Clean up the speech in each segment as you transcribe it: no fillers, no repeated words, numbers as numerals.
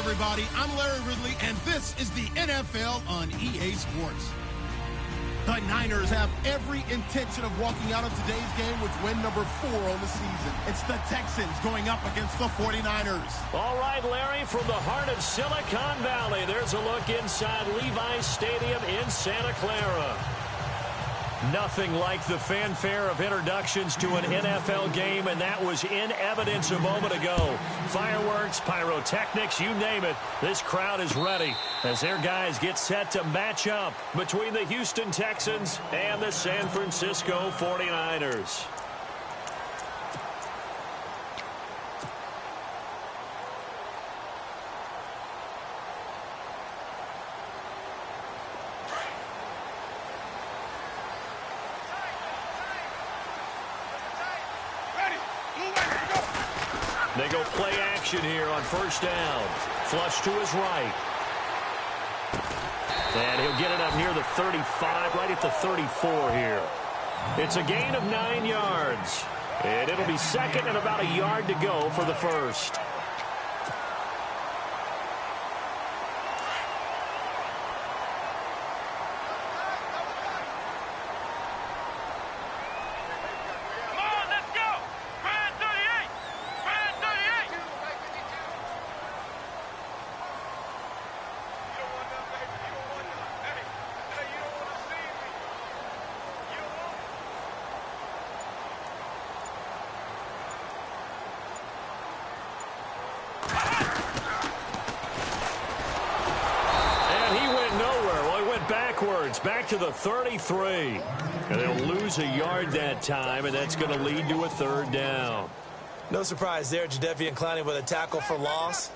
everybody. I'm Larry Ridley, and this is the NFL on EA Sports. The Niners have every intention of walking out of today's game with win number 4 on the season. It's the Texans going up against the 49ers. All right, Larry, from the heart of Silicon Valley, there's a look inside Levi's Stadium in Santa Clara. Nothing like the fanfare of introductions to an NFL game, and that was in evidence a moment ago. Fireworks, pyrotechnics, you name it. This crowd is ready as their guys get set to match up between the Houston Texans and the San Francisco 49ers. They go play action here on first down. Flush to his right. And he'll get it up near the 35, right at the 34 here. It's a gain of 9 yards. And it'll be second and about a yard to go for the first. Back to the 33. And they'll lose a yard that time, and that's going to lead to a third down. No surprise there, Jadeveon Clowney with a tackle for loss.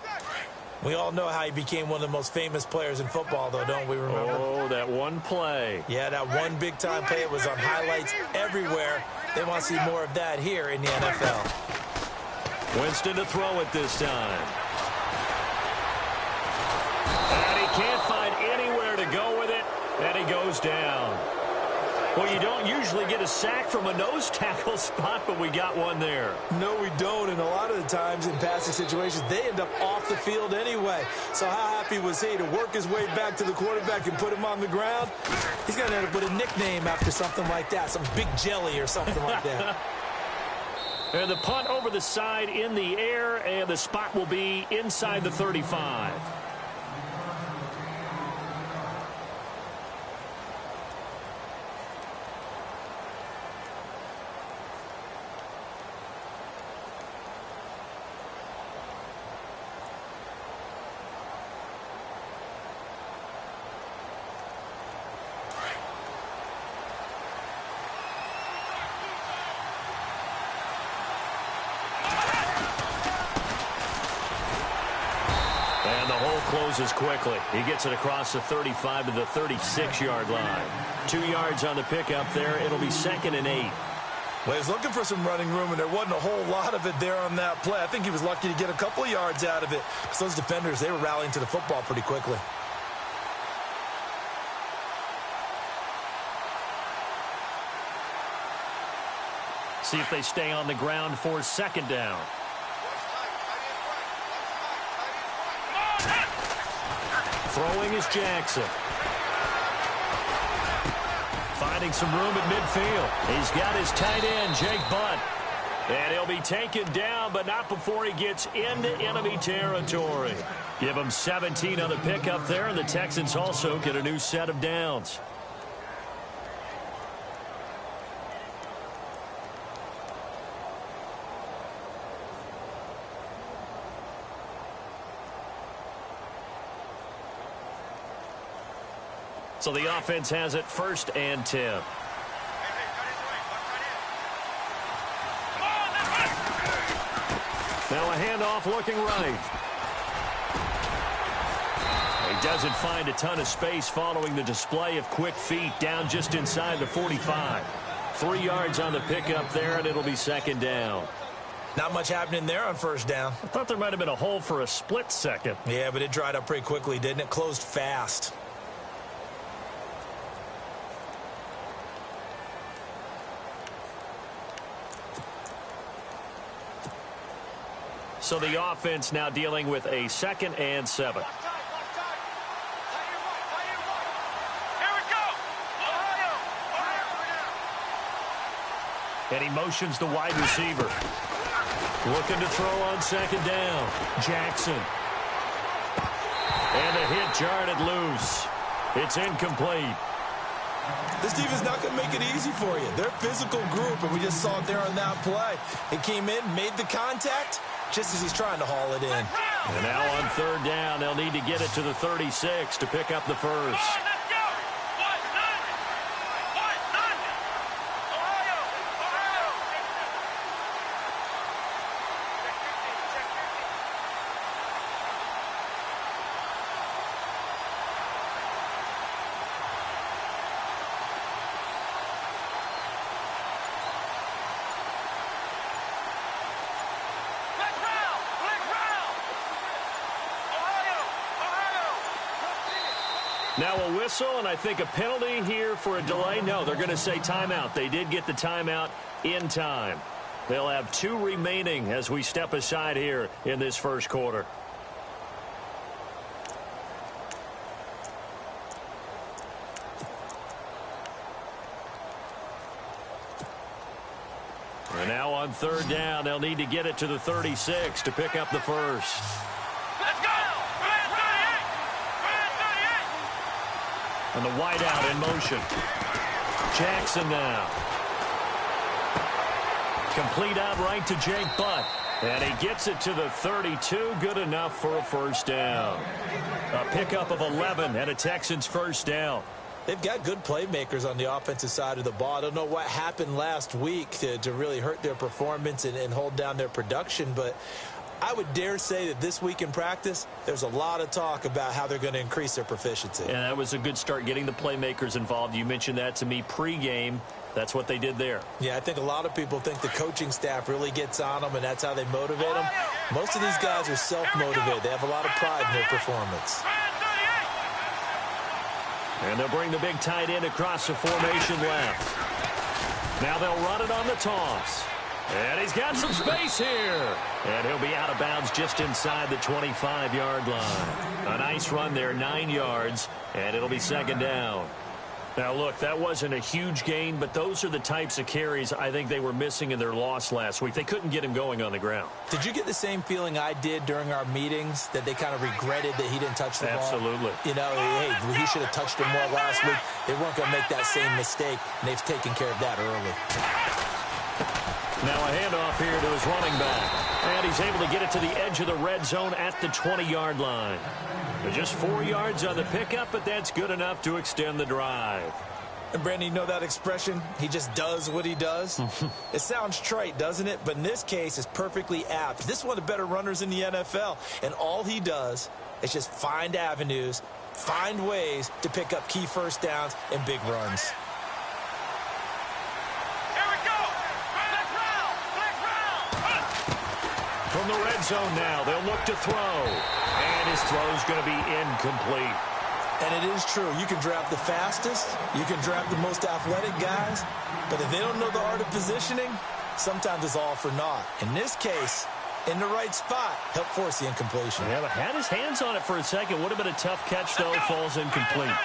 We all know how he became one of the most famous players in football, though, don't we remember? Oh, that one play. Yeah, that one big-time play. It was on highlights everywhere. They want to see more of that here in the NFL. Winston to throw it this time. And he can't find anywhere to go with it. And he goes down. Well, you don't usually get a sack from a nose tackle spot, but we got one there. No, we don't, and a lot of the times in passing situations, they end up off the field anyway. So how happy was he to work his way back to the quarterback and put him on the ground? He's going to end up with a nickname after something like that, some Big Jelly or something like that. And the punt over the side in the air, and the spot will be inside the 35. Closes quickly. He gets it across the 35 to the 36-yard line. 2 yards on the pickup there. It'll be second and 8. Well, he's looking for some running room, and there wasn't a whole lot of it there on that play. I think he was lucky to get a couple of yards out of it, because those defenders, they were rallying to the football pretty quickly. See if they stay on the ground for second down. Throwing is Jackson. Finding some room at midfield. He's got his tight end, Jake Butt. And he'll be taken down, but not before he gets into enemy territory. Give him 17 on the pickup there, and the Texans also get a new set of downs. So the offense has it first and 10. Now a handoff looking right. He doesn't find a ton of space following the display of quick feet down just inside the 45. 3 yards on the pickup there, and it'll be second down. Not much happening there on first down. I thought there might have been a hole for a split second. Yeah, but it dried up pretty quickly, didn't it? Closed fast. So the offense now dealing with a 2nd and 7. And he motions the wide receiver. Looking to throw on 2nd down. Jackson. And the hit jarred loose. It's incomplete. This defense is not going to make it easy for you. They're a physical group, and we just saw it there on that play. He came in, made the contact, just as he's trying to haul it in. And now on 3rd down, they'll need to get it to the 36 to pick up the first. Now a whistle, and I think a penalty here for a delay. No, they're going to say timeout. They did get the timeout in time. They'll have 2 remaining as we step aside here in this first quarter. And now on 3rd down, they'll need to get it to the 36 to pick up the first. And the wideout in motion. Jackson now. Complete out right to Jake Butt. And he gets it to the 32. Good enough for a first down. A pickup of 11 and a Texans first down. They've got good playmakers on the offensive side of the ball. I don't know what happened last week to really hurt their performance and hold down their production, but I would dare say that this week in practice, there's a lot of talk about how they're going to increase their proficiency. And that was a good start, getting the playmakers involved. You mentioned that to me pregame. That's what they did there. Yeah, I think a lot of people think the coaching staff really gets on them, and that's how they motivate them. Most of these guys are self-motivated. They have a lot of pride in their performance. And they'll bring the big tight end across the formation left. Now they'll run it on the toss. And he's got some space here. And he'll be out of bounds just inside the 25-yard line. A nice run there, 9 yards, and it'll be 2nd down. Now, look, that wasn't a huge gain, but those are the types of carries I think they were missing in their loss last week. They couldn't get him going on the ground. Did you get the same feeling I did during our meetings, that they kind of regretted that he didn't touch the ball? Absolutely. You know, hey, he should have touched him more last week. They weren't going to make that same mistake, and they've taken care of that early. Now a handoff here to his running back. And he's able to get it to the edge of the red zone at the 20-yard line. Just 4 yards on the pickup, but that's good enough to extend the drive. And, Brandon, you know that expression? He just does what he does? It sounds trite, doesn't it? But in this case, it's perfectly apt. This is one of the better runners in the NFL. And all he does is just find avenues, find ways to pick up key first downs and big runs. From the red zone now, they'll look to throw. And his throw's going to be incomplete. And it is true. You can draft the fastest. You can draft the most athletic guys. But if they don't know the art of positioning, sometimes it's all for naught. In this case, in the right spot, help force the incompletion. Yeah, but had his hands on it for a second. Would have been a tough catch, though. Falls incomplete.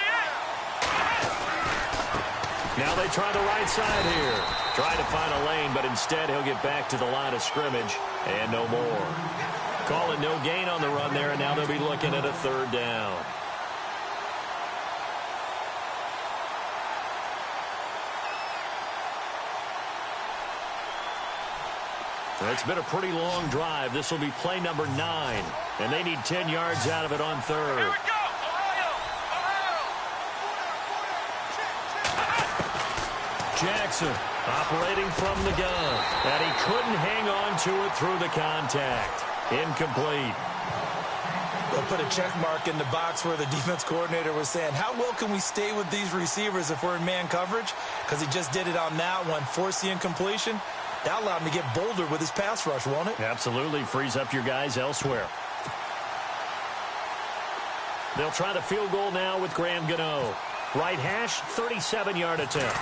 Now they try the right side here. Try to find a lane, but instead he'll get back to the line of scrimmage and no more. Call it no gain on the run there, and now they'll be looking at a 3rd down. It's been a pretty long drive. This will be play number 9, and they need 10 yards out of it on 3rd. Jackson operating from the gun, and he couldn't hang on to it through the contact. Incomplete. They'll put a check mark in the box where the defense coordinator was saying, how well can we stay with these receivers if we're in man coverage? Because he just did it on that one, force the incompletion. That allowed him to get bolder with his pass rush, won't it? Absolutely. Frees up your guys elsewhere. They'll try the field goal now with Graham Gano. Right hash, 37-yard attempt.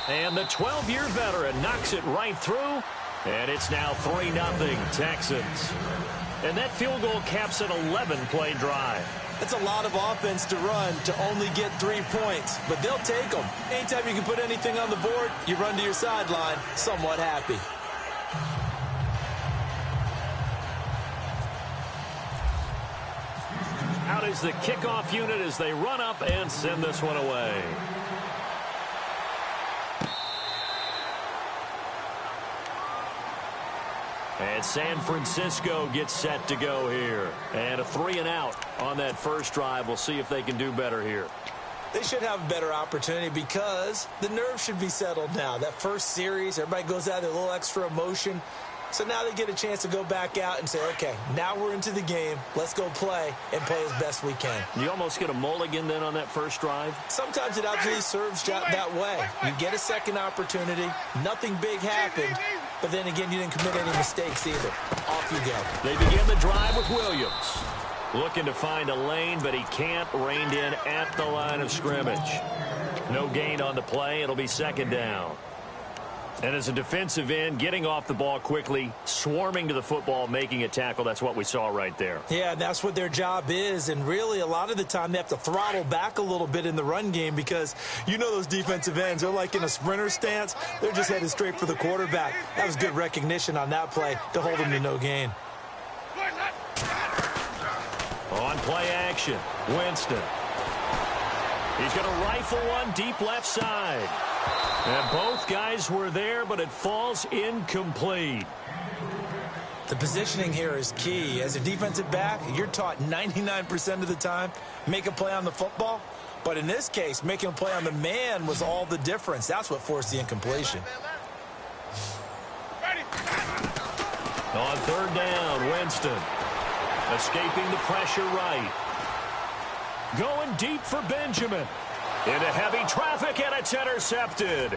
And the 12-year veteran knocks it right through, And it's now 3-0 Texans. And that field goal caps an 11-play drive. That's a lot of offense to run to only get 3 points, but they'll take them. Anytime you can put anything on the board, you run to your sideline somewhat happy. Out is the kickoff unit as they run up and send this one away. And San Francisco gets set to go here. And a 3-and-out on that first drive. We'll see if they can do better here. They should have a better opportunity because the nerves should be settled now. That first series, everybody goes out there, a little extra emotion. So now they get a chance to go back out and say, okay, now we're into the game. Let's go play and play as best we can. You almost get a mulligan then on that first drive? Sometimes it absolutely serves that way. You get a second opportunity. Nothing big happened. But then again, you didn't commit any mistakes either. Off you go. They begin the drive with Williams. Looking to find a lane, but he can't. Reined in at the line of scrimmage. No gain on the play. It'll be second down. And as a defensive end, getting off the ball quickly, swarming to the football, making a tackle, that's what we saw right there. Yeah, that's what their job is. And really, a lot of the time, they have to throttle back a little bit in the run game because you know those defensive ends, they're like in a sprinter stance. They're just headed straight for the quarterback. That was good recognition on that play to hold them to no gain. On play action, Winston. He's going to rifle one deep left side. And both guys were there, but it falls incomplete. The positioning here is key. As a defensive back, you're taught 99% of the time, make a play on the football. But in this case, making a play on the man was all the difference. That's what forced the incompletion. On third down, Winston. Escaping the pressure right. Going deep for Benjamin. Into heavy traffic, and it's intercepted.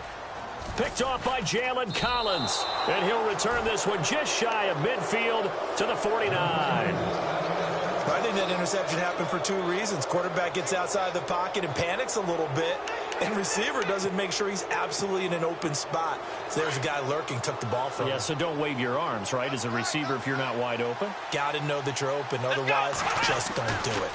Picked off by Jalen Collins. And he'll return this one just shy of midfield to the 49. I think that interception happened for 2 reasons. Quarterback gets outside the pocket and panics a little bit. And receiver doesn't make sure he's absolutely in an open spot. So there's a guy lurking, took the ball from him. Yeah, so don't wave your arms, right, as a receiver if you're not wide open? Got to know that you're open. Otherwise, just don't do it.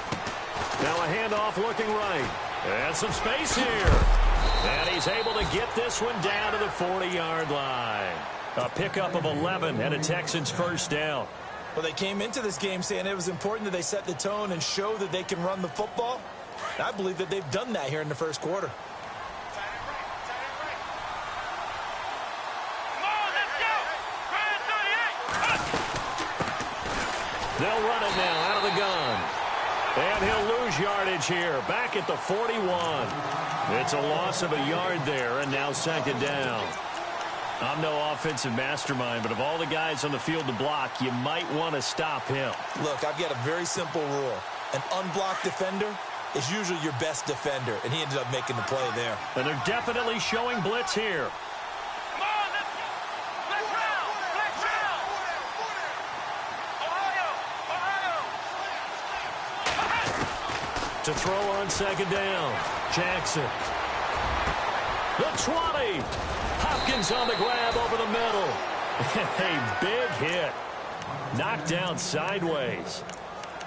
Now a handoff looking right. And some space here. And he's able to get this one down to the 40-yard line. A pickup of 11 and a Texans first down. Well, they came into this game saying it was important that they set the tone and show that they can run the football. And I believe that they've done that here in the first quarter. They'll run it now out of the gun. And he'll lose yardage here. Back at the 41. It's a loss of a yard there, and now second down. I'm no offensive mastermind, but of all the guys on the field to block, you might want to stop him. Look, I've got a very simple rule. An unblocked defender is usually your best defender, and he ended up making the play there. And they're definitely showing blitz here. To throw on second down, Jackson. The 20. Hopkins on the grab over the middle. A big hit. Knocked down sideways.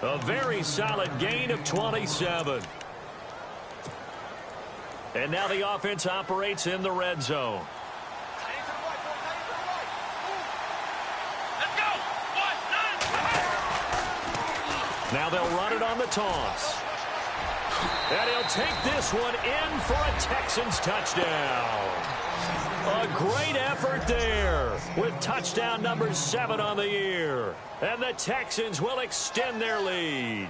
A very solid gain of 27. And now the offense operates in the red zone. Now they'll run it on the toss. And he'll take this one in for a Texans touchdown. A great effort there with touchdown number 7 on the year. And the Texans will extend their lead.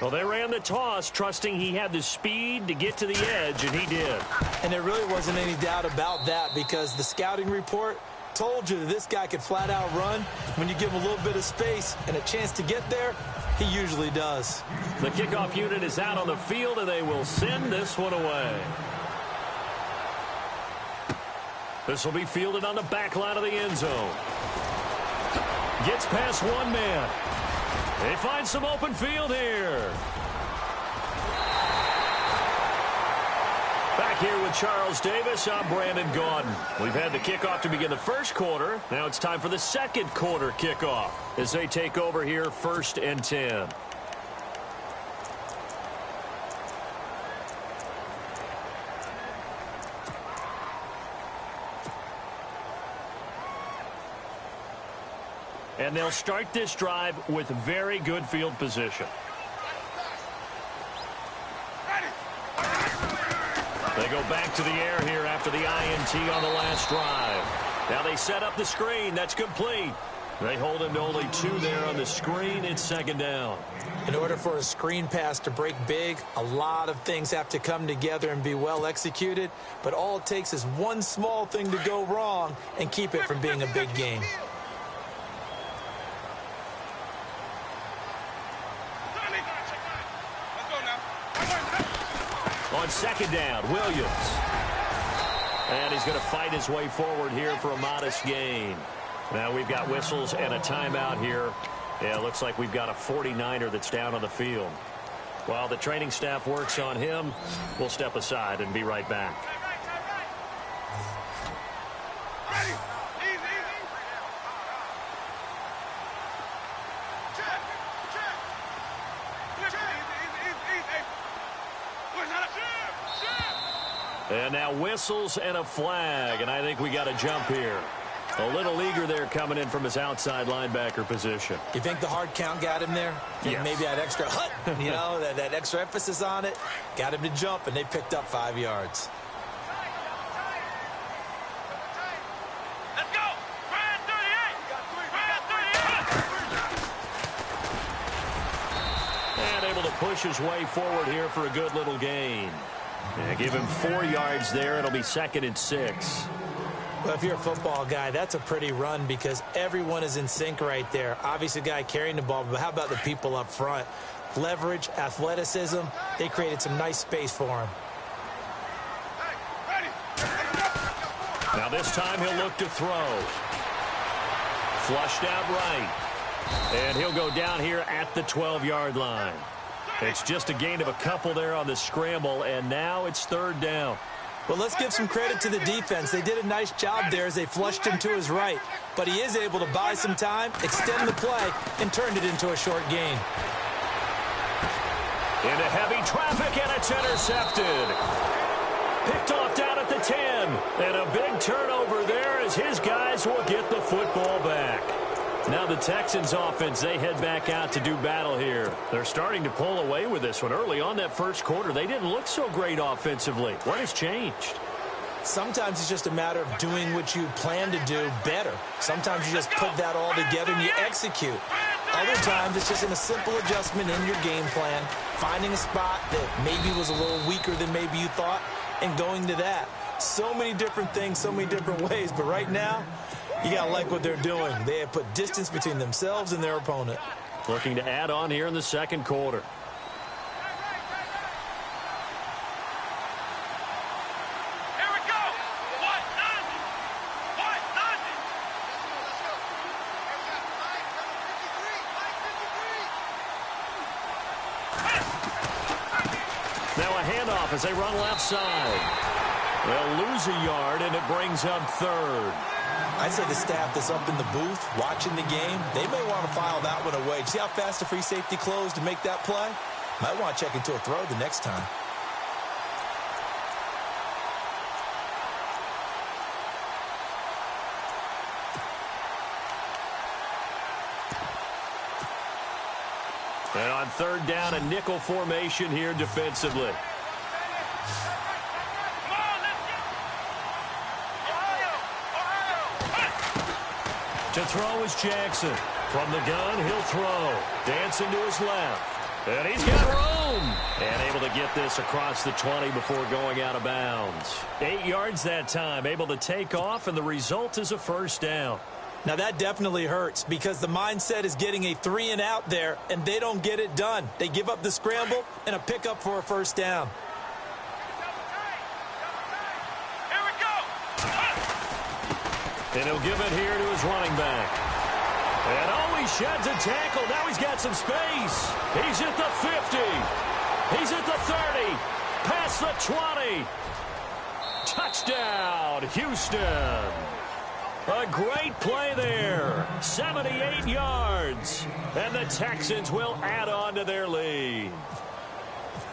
Well, they ran the toss, trusting he had the speed to get to the edge, and he did. And there really wasn't any doubt about that because the scouting report told you that this guy could flat out run. When you give him a little bit of space and a chance to get there, he usually does. The kickoff unit is out on the field, and they will send this one away. This will be fielded on the back line of the end zone. Gets past one man. They find some open field here. Back Back here with Charles Davis, I'm Brandon Gaudin. We've had the kickoff to begin the first quarter. Now it's time for the second quarter kickoff as they take over here, 1st and 10. And they'll start this drive with very good field position. They go back to the air here after the INT on the last drive. Now they set up the screen. That's complete. They hold him to only 2 there on the screen. It's 2nd down. In order for a screen pass to break big, a lot of things have to come together and be well executed. But all it takes is one small thing to go wrong and keep it from being a big game. On 2nd down, Williams. And he's going to fight his way forward here for a modest gain. Now we've got whistles and a timeout here. Yeah, it looks like we've got a 49er that's down on the field. While the training staff works on him, we'll step aside and be right back. And now whistles and a flag, and I think we got a jump here. A little eager there coming in from his outside linebacker position. You think the hard count got him there? Yes. Maybe that extra hut, you know, that extra emphasis on it, got him to jump, and they picked up 5 yards. Let's go! Brad 38! And able to push his way forward here for a good little gain. Yeah, give him 4 yards there. It'll be 2nd and 6. Well, if you're a football guy, that's a pretty run because everyone is in sync right there. Obviously, the guy carrying the ball, but how about the people up front? Leverage, athleticism, they created some nice space for him. Now this time he'll look to throw. Flushed out right. And he'll go down here at the 12-yard line. It's just a gain of a couple there on the scramble, and now it's 3rd down. Well, let's give some credit to the defense. They did a nice job there as they flushed him to his right. But he is able to buy some time, extend the play, and turned it into a short gain. Into heavy traffic, and it's intercepted. Picked off down at the 10. And a big turnover there as his guys will get the football back. Now the Texans offense, they head back out to do battle here. They're starting to pull away with this one. Early on that first quarter, they didn't look so great offensively. What has changed? Sometimes it's just a matter of doing what you plan to do better. Sometimes you just put that all together and you execute. Other times it's just in a simple adjustment in your game plan, finding a spot that maybe was a little weaker than maybe you thought, and going to that. So many different things, so many different ways, but right now, you got to like what they're doing. They have put distance between themselves and their opponent. Looking to add on here in the second quarter. Here we go! What? Nothing! What? Nothing! Now a handoff as they run left side. They'll lose a yard, and it brings up 3rd. I'd say the staff that's up in the booth watching the game, they may want to file that one away. See how fast the free safety closed to make that play? Might want to check into a throw the next time. And on 3rd down, a nickel formation here defensively. To throw is Jackson. From the gun, he'll throw. Dancing to his left. And he's got room. And able to get this across the 20 before going out of bounds. 8 yards that time. Able to take off, and the result is a 1st down. Now that definitely hurts because the mindset is getting a 3 and out there, and they don't get it done. They give up the scramble and a pickup for a 1st down. And he'll give it here to his running back. And oh, he sheds a tackle. Now he's got some space. He's at the 50. He's at the 30. Past the 20. Touchdown, Houston. A great play there. 78 yards. And the Texans will add on to their lead.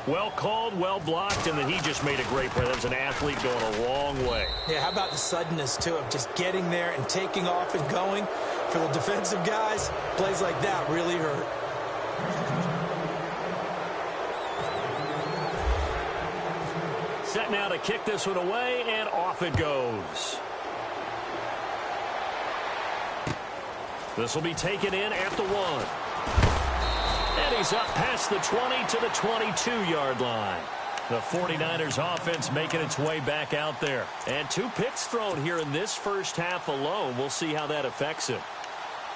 Well called, well blocked, and then he just made a great play. That was an athlete going a long way. Yeah, how about the suddenness, too, of just getting there and taking off and going? For the defensive guys, plays like that really hurt. Set now to kick this one away, and off it goes. This will be taken in at the 1. And he's up past the 20 to the 22-yard line. The 49ers offense making its way back out there. And 2 picks thrown here in this first half alone. We'll see how that affects him.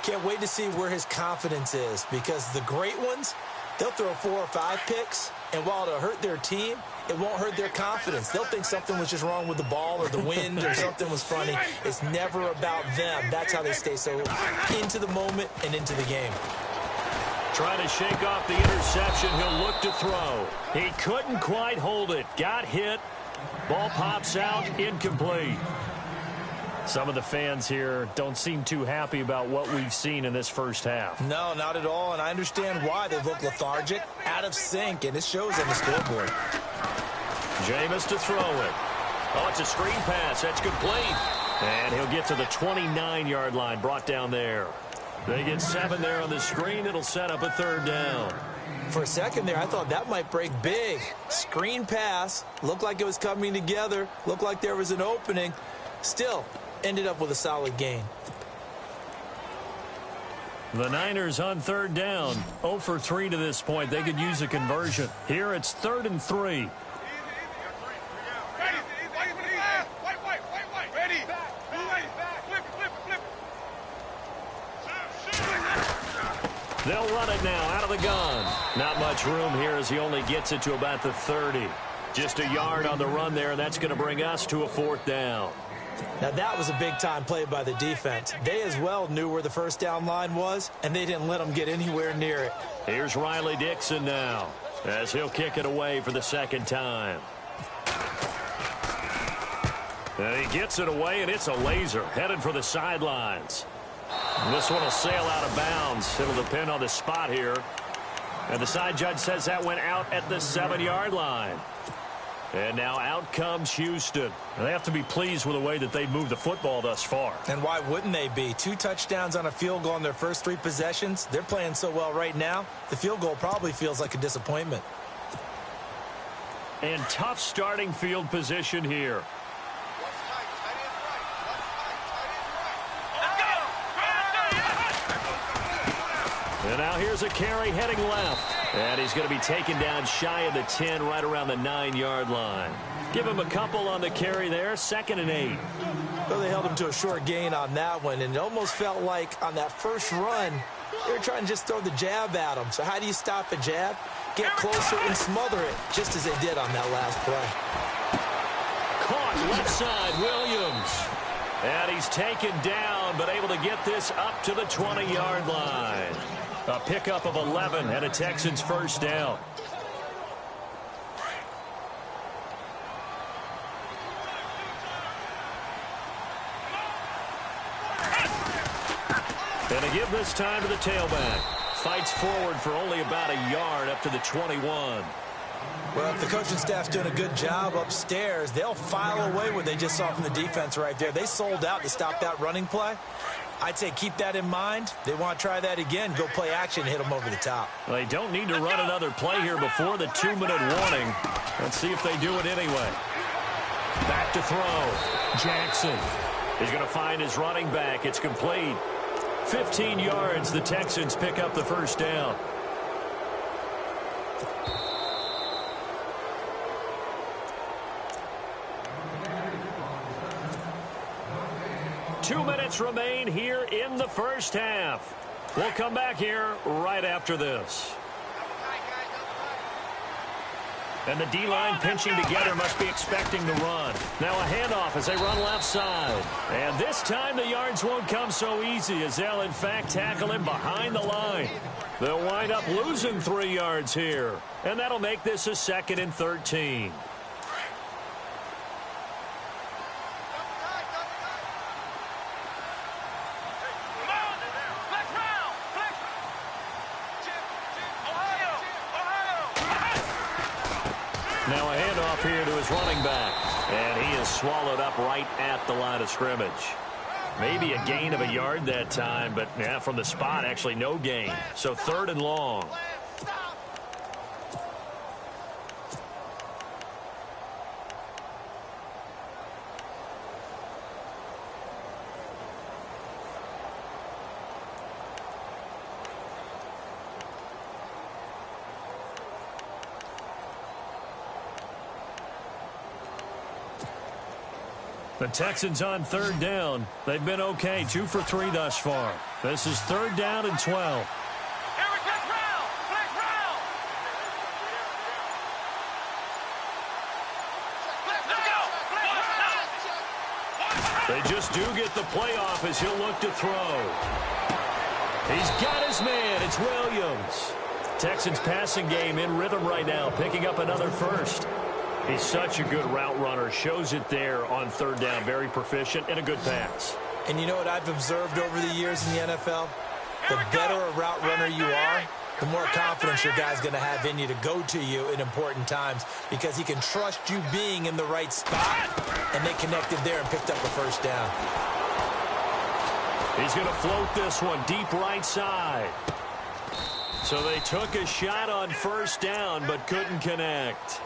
Can't wait to see where his confidence is, because the great ones, they'll throw 4 or 5 picks, and while it'll hurt their team, it won't hurt their confidence. They'll think something was just wrong with the ball or the wind or something was funny. It's never about them. That's how they stay so into the moment and into the game. Trying to shake off the interception. He'll look to throw. He couldn't quite hold it. Got hit. Ball pops out. Incomplete. Some of the fans here don't seem too happy about what we've seen in this first half. No, not at all, and I understand why. They look lethargic, out of sync, and it shows on the scoreboard. Jameis to throw it. Oh, it's a screen pass. That's complete. And he'll get to the 29-yard line, brought down there. They get 7 there on the screen. It'll set up a 3rd down. For a second there, I thought that might break big. Screen pass. Looked like it was coming together. Looked like there was an opening. Still, ended up with a solid gain. The Niners on 3rd down. 0 for 3 to this point. They could use a conversion. Here it's 3rd and 3. They'll run it now out of the gun. Not much room here as he only gets it to about the 30. Just a yard on the run there, and that's going to bring us to a 4th down. Now that was a big-time play by the defense. They as well knew where the first down line was, and they didn't let them get anywhere near it. Here's Riley Dixon now as he'll kick it away for the 2nd time. And he gets it away, and it's a laser headed for the sidelines. This one will sail out of bounds. It'll depend on the spot here. And the side judge says that went out at the 7-yard line. And now out comes Houston. They have to be pleased with the way that they moved the football thus far. And why wouldn't they be? 2 touchdowns on a field goal in their first 3 possessions. They're playing so well right now, the field goal probably feels like a disappointment. And tough starting field position here. And now here's a carry heading left. And he's going to be taken down shy of the 10, right around the 9-yard line. Give him a couple on the carry there, 2nd and 8. Well, they held him to a short gain on that one, and it almost felt like on that first run, they were trying to just throw the jab at him. So how do you stop a jab? Get closer and smother it, just as they did on that last play. Caught left side, Williams. And he's taken down, but able to get this up to the 20-yard line. A pickup of 11 and a Texans 1st down. And a give this time to the tailback. Fights forward for only about a yard up to the 21. Well, if the coaching staff's doing a good job upstairs, they'll file away what they just saw from the defense right there. They sold out to stop that running play. I'd say keep that in mind. They want to try that again. Go play action, hit them over the top. They don't need to run another play here before the 2-minute warning. Let's see if they do it anyway. Back to throw. Jackson. He's going to find his running back. It's complete. 15 yards. The Texans pick up the 1st down. Two minutes remain here in the first half. We'll come back here right after this. And the D-line pinching together, must be expecting the run. Now a handoff as they run left side. And this time the yards won't come so easy as they'll in fact tackle him behind the line. They'll wind up losing 3 yards here. And that'll make this a 2nd and 13. Now a handoff here to his running back. And he is swallowed up right at the line of scrimmage. Maybe a gain of a yard that time, but yeah, from the spot, actually no gain. So 3rd and long. The Texans on 3rd down. They've been okay, 2 for 3 thus far. This is 3rd down and 12. Here we go, round. Flex round. Let's go. They just do get the playoff as he'll look to throw. He's got his man. It's Williams. Texans passing game in rhythm right now, picking up another first. He's such a good route runner. Shows it there on 3rd down. Very proficient and a good pass. And you know what I've observed over the years in the NFL? The better a route runner you are, the more confidence your guy's going to have in you to go to you in important times because he can trust you being in the right spot, and they connected there and picked up a first down. He's going to float this one deep right side. So they took a shot on 1st down but couldn't connect.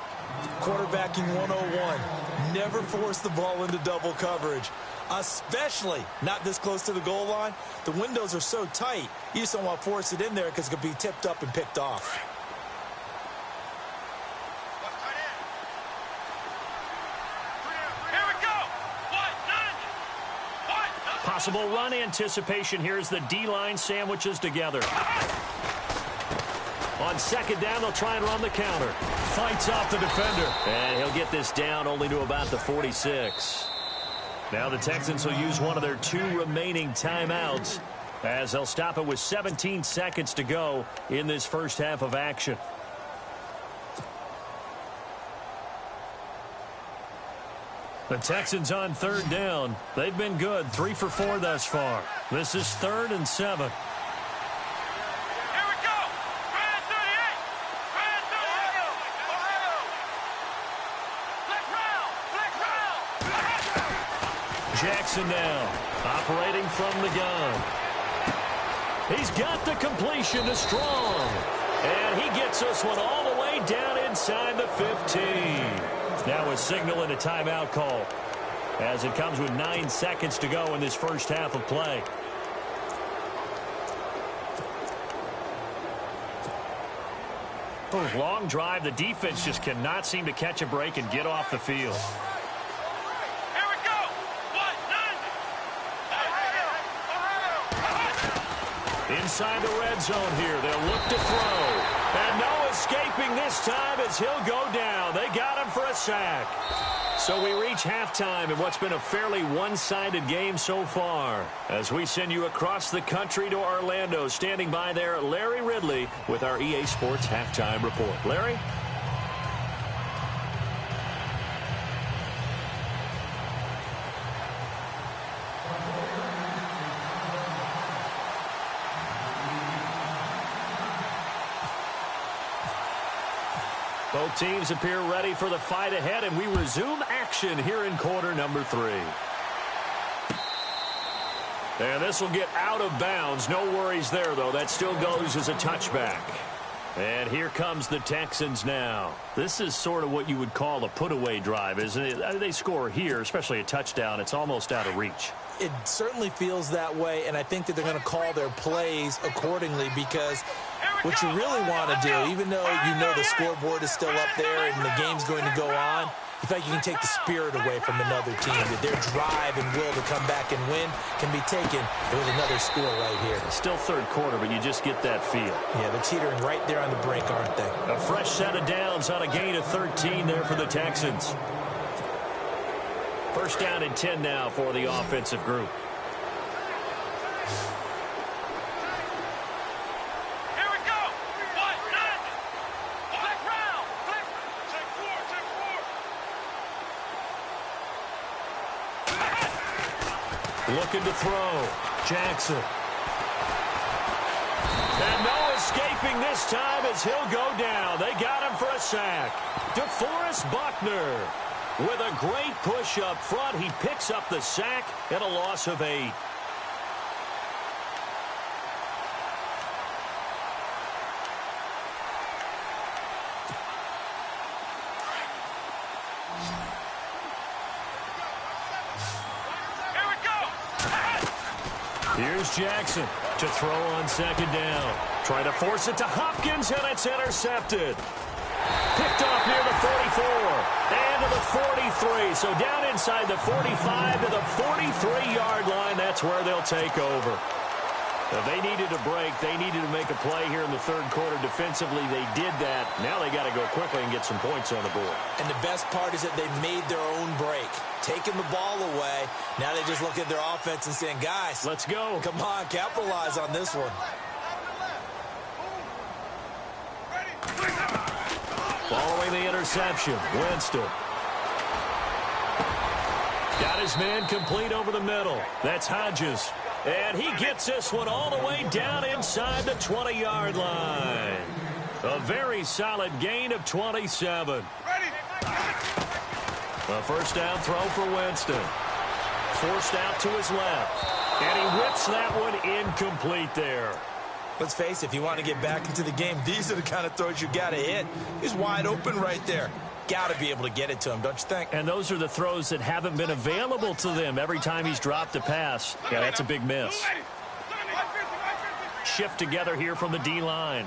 Quarterbacking 101. Never force the ball into double coverage, especially not this close to the goal line. The windows are so tight, you just don't want to force it in there because it could be tipped up and picked off. Here we go. Possible run anticipation here as the D-line sandwiches together. On 2nd down, they'll try and run the counter. Fights off the defender. And he'll get this down only to about the 46. Now the Texans will use one of their 2 remaining timeouts as they'll stop it with 17 seconds to go in this first half of action. The Texans on 3rd down. They've been good, 3 for 4 thus far. This is 3rd and 7. Jackson now, operating from the gun. He's got the completion to Strong. And he gets this one all the way down inside the 15. Now a signal and a timeout call as it comes with 9 seconds to go in this first half of play. Long drive. The defense just cannot seem to catch a break and get off the field. Inside the red zone here. They'll look to throw. And no escaping this time as he'll go down. They got him for a sack. So we reach halftime in what's been a fairly one-sided game so far. As we send you across the country to Orlando, standing by there, Larry Ridley with our EA Sports Halftime Report. Larry? Both teams appear ready for the fight ahead, and we resume action here in quarter number 3. And this will get out of bounds. No worries there, though. That still goes as a touchback. And here comes the Texans now. This is sort of what you would call a put-away drive, isn't it? They score here, especially a touchdown. It's almost out of reach. It certainly feels that way, and I think that they're going to call their plays accordingly because what you really want to do, even though you know the scoreboard is still up there and the game's going to go on, you feel like you can take the spirit away from another team. That their drive and will to come back and win can be taken with another score right here. Still third quarter, but you just get that feel. Yeah, they're teetering right there on the brink, aren't they? A fresh set of downs on a gain of 13 there for the Texans. First down and 10 now for the offensive group. Looking to throw. Jackson. And no escape escaping this time as he'll go down. They got him for a sack. DeForest Buckner with a great push up front. He picks up the sack and a loss of 8. Here's Jackson to throw on second down. Try to force it to Hopkins, and it's intercepted. Picked off near the 44 and to the 43. So down inside the 45 to the 43-yard line. That's where they'll take over. Now they needed a break. They needed to make a play here in the third quarter defensively. They did that. Now they got to go quickly and get some points on the board. And the best part is that they made their own break. Taking the ball away. Now they just look at their offense and saying, guys, let's go. Come on, capitalize on this one. Following the interception, Winston. Got his man complete over the middle. That's Hodges. And he gets this one all the way down inside the 20-yard line. A very solid gain of 27. A first down throw for Winston. Forced out to his left. And he whips that one incomplete there. Let's face it, if you want to get back into the game, these are the kind of throws you got to hit. He's wide open right there. Got to be able to get it to him, don't you think? And those are the throws that haven't been available to them every time he's dropped a pass. Yeah, that's a big miss. Shift together here from the D-line.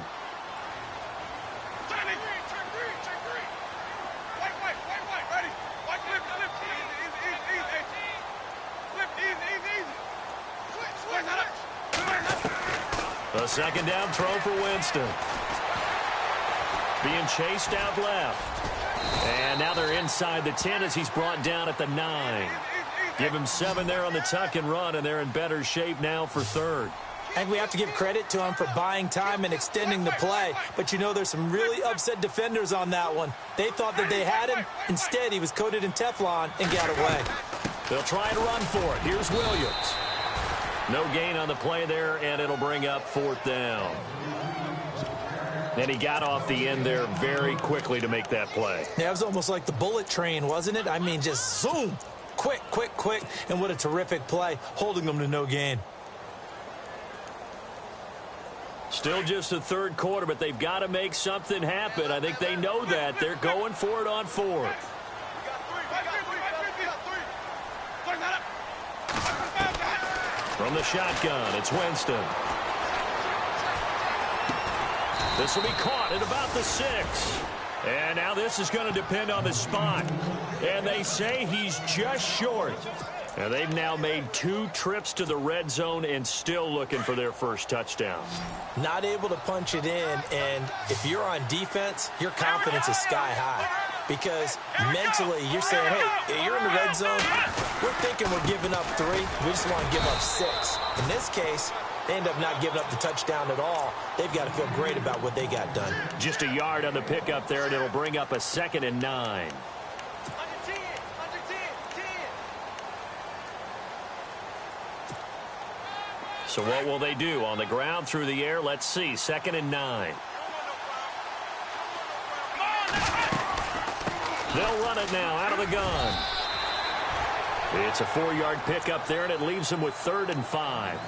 A second down throw for Winston. Being chased out left. And now they're inside the 10 as he's brought down at the 9. Give him 7 there on the tuck and run, and they're in better shape now for third. I think we have to give credit to him for buying time and extending the play. But, you know, there's some really upset defenders on that one. They thought that they had him. Instead, he was coated in Teflon and got away. They'll try and run for it. Here's Williams. No gain on the play there, and it'll bring up fourth down. And he got off the end there very quickly to make that play. Yeah, it was almost like the bullet train, wasn't it? I mean, just zoom. Quick, quick, quick. And what a terrific play, holding them to no gain. Still just the third quarter, but they've got to make something happen. I think they know that. They're going for it on fourth. From the shotgun, it's Winston. This will be caught at about the 6. And now this is going to depend on the spot. And they say he's just short. And they've now made 2 trips to the red zone and still looking for their first touchdown. Not able to punch it in, and if you're on defense, your confidence is sky high. Because mentally, you're saying, hey, you're in the red zone. We're thinking we're giving up 3. We just want to give up 6. In this case, they end up not giving up the touchdown at all. They've got to feel great about what they got done. Just a yard on the pickup there, and it'll bring up a 2nd and 9. So what will they do? On the ground, through the air, let's see. 2nd and 9. They'll run it now out of the gun. It's a 4-yard pickup there, and it leaves them with 3rd and 5.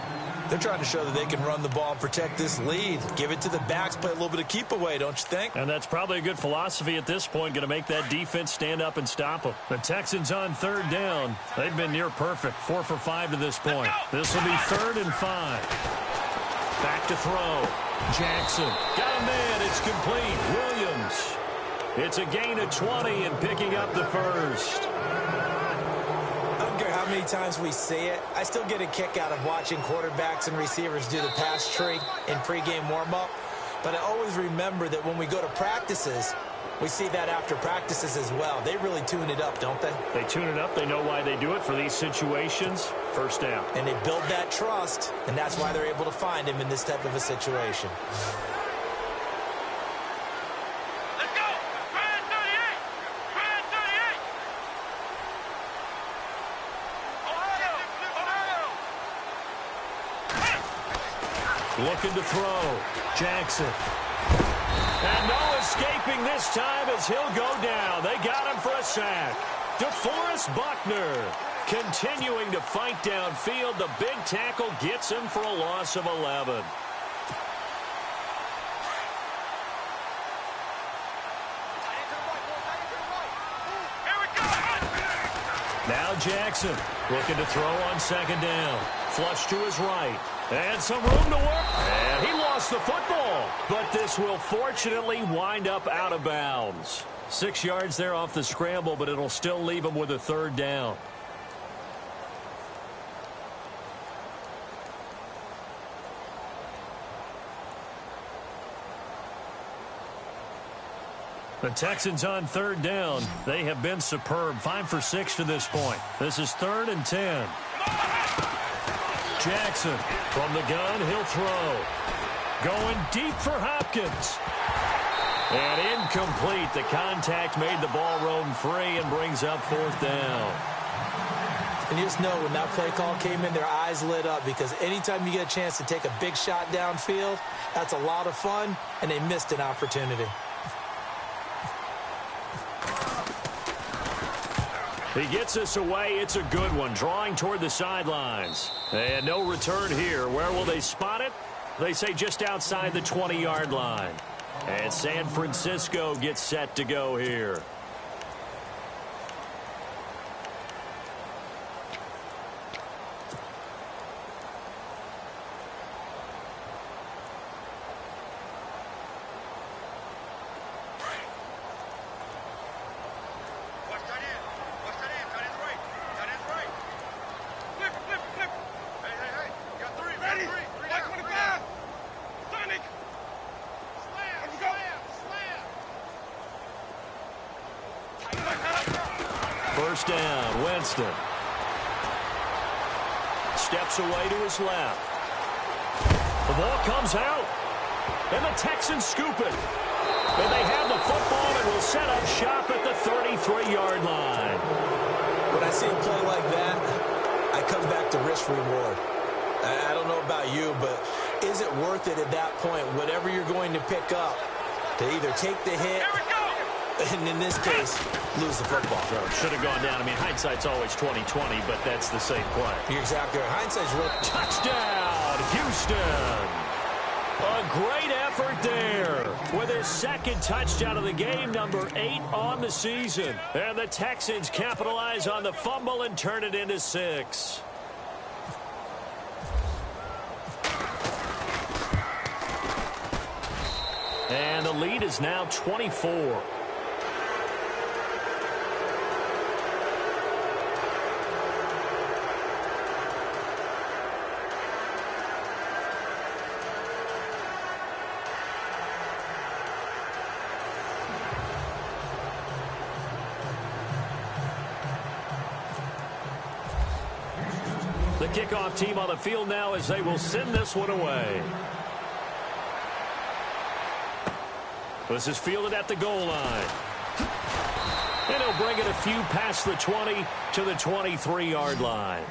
They're trying to show that they can run the ball and protect this lead. Give it to the backs, play a little bit of keep away, don't you think? And that's probably a good philosophy at this point, going to make that defense stand up and stop them. The Texans on 3rd down. They've been near perfect, 4 for 5 to this point. This will be 3rd and 5. Back to throw. Jackson. Got a man. It's complete. Williams. It's a gain of 20 and picking up the first. I don't care how many times we see it. I still get a kick out of watching quarterbacks and receivers do the pass tree in pregame warm-up. But I always remember that when we go to practices, we see that after practices as well. They really tune it up, don't they? They tune it up. They know why they do it for these situations. First down. And they build that trust, and that's why they're able to find him in this type of a situation. looking to throw. Jackson. And no escaping this time as he'll go down. They got him for a sack. DeForest Buckner continuing to fight downfield. The big tackle gets him for a loss of 11. Now Jackson looking to throw on second down. Flush to his right. And some room to work. And he lost the football. But this will fortunately wind up out of bounds. 6 yards there off the scramble, but it'll still leave him with a third down. The Texans on third down. They have been superb. 5 for 6 to this point. This is 3rd and 10. Jackson from the gun. He'll throw. Going deep for Hopkins. And incomplete. The contact made the ball roam free and brings up 4th down. And you just know when that play call came in, their eyes lit up, because anytime you get a chance to take a big shot downfield, that's a lot of fun, and they missed an opportunity. He gets us away. It's a good one. Drawing toward the sidelines. And no return here. Where will they spot it? They say just outside the 20-yard line. And San Francisco gets set to go here. First down, Winston. Steps away to his left. The ball comes out. And the Texans scoop it. And they have the football and will set up shop at the 33-yard line. When I see a play like that, I come back to risk reward. I don't know about you, but is it worth it at that point, whatever you're going to pick up, to either take the hit, and in this case, lose the football? Should have gone down. I mean, hindsight's always 20/20, but that's the safe play. You're exactly right. Hindsight's real. Touchdown, Houston. A great effort there with his second touchdown of the game, number 8 on the season. And the Texans capitalize on the fumble and turn it into 6. And the lead is now 24. The kickoff team on the field now as they will send this one away. This is fielded at the goal line. And he'll bring it a few past the 20 to the 23-yard line.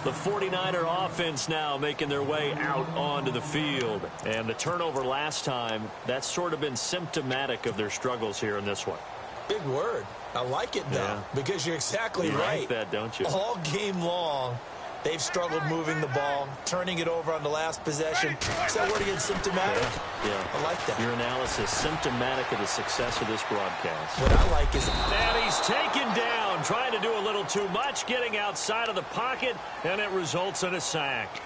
The 49er offense now making their way out onto the field. And the turnover last time, that's sort of been symptomatic of their struggles here in this one. Big word. I like it, though, because you're exactly right. You like that, don't you? All game long, they've struggled moving the ball, turning it over on the last possession. Is that word again, symptomatic? Yeah. I like that. Your analysis, symptomatic of the success of this broadcast. What I like is... And he's taken down, trying to do a little too much, getting outside of the pocket, and it results in a sack.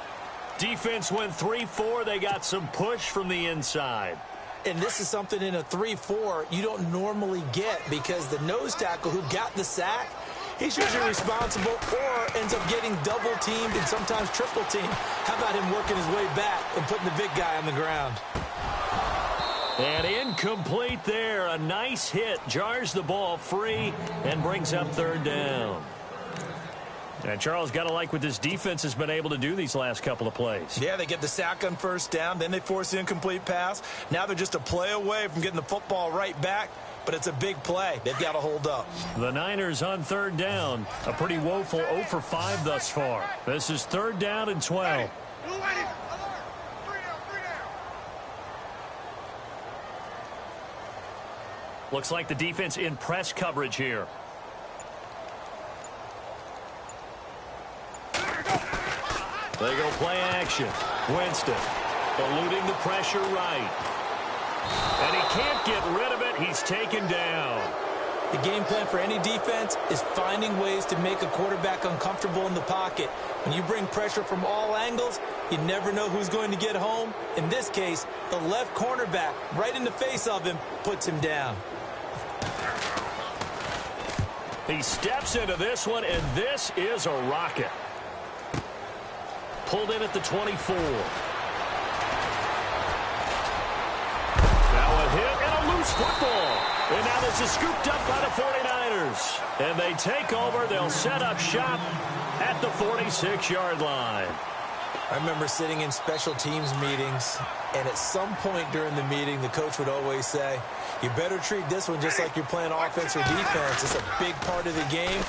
Defense went 3-4. They got some push from the inside. And this is something in a 3-4 you don't normally get, because the nose tackle who got the sack, he's usually responsible or ends up getting double-teamed and sometimes triple-teamed. How about him working his way back and putting the big guy on the ground? And incomplete there. A nice hit. Jars the ball free and brings up third down. And Charles, got to like what this defense has been able to do these last couple of plays. Yeah, they get the sack on first down. Then they force the incomplete pass. Now they're just a play away from getting the football right back. But it's a big play. They've got to hold up. The Niners on third down. A pretty woeful 0 for 5 thus far. This is third down and 12. Looks like the defense in press coverage here. They go play action. Winston eluding the pressure right. And he can't get rid of it. He's taken down. The game plan for any defense is finding ways to make a quarterback uncomfortable in the pocket. When you bring pressure from all angles, you never know who's going to get home. In this case, the left cornerback, right in the face of him, puts him down. He steps into this one, and this is a rocket. Pulled in at the 24. Now a hit and a loose football. And now this is scooped up by the 49ers. And they take over. They'll set up shop at the 46-yard line. I remember sitting in special teams meetings, and at some point during the meeting, the coach would always say, you better treat this one just like you're playing offense or defense. It's a big part of the game,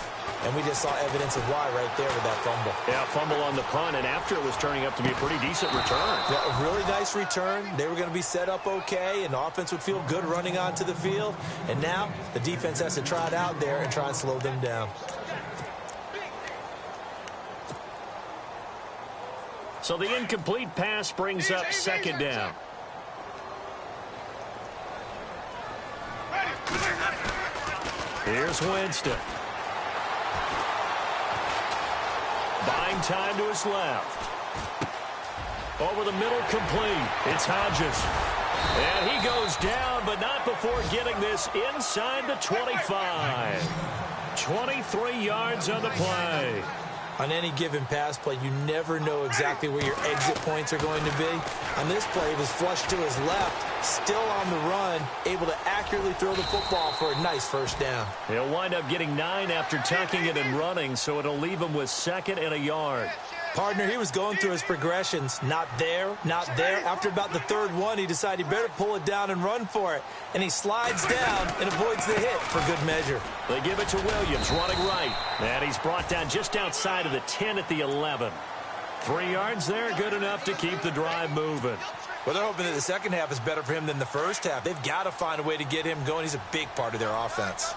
and we just saw evidence of why right there with that fumble. Yeah, fumble on the punt, and after it was turning up to be a pretty decent return. Yeah, a really nice return. They were going to be set up okay, and the offense would feel good running onto the field. And now the defense has to try it out there and try and slow them down. So the incomplete pass brings up second down. Here's Winston. Buying time to his left. Over the middle, complete. It's Hodges. And he goes down, but not before getting this inside the 25. 23 yards on the play. On any given pass play, you never know exactly where your exit points are going to be. On this play, it was flushed to his left, still on the run, able to accurately throw the football for a nice first down. He'll wind up getting 9 after tucking it and running, so it'll leave him with 2nd and a yard. Partner, he was going through his progressions. Not there, not there. After about the 3rd one, he decided he better pull it down and run for it. And he slides down and avoids the hit for good measure. They give it to Williams, running right. And he's brought down just outside of the 10 at the 11. 3 yards there, good enough to keep the drive moving. Well, they're hoping that the second half is better for him than the first half. They've got to find a way to get him going. He's a big part of their offense.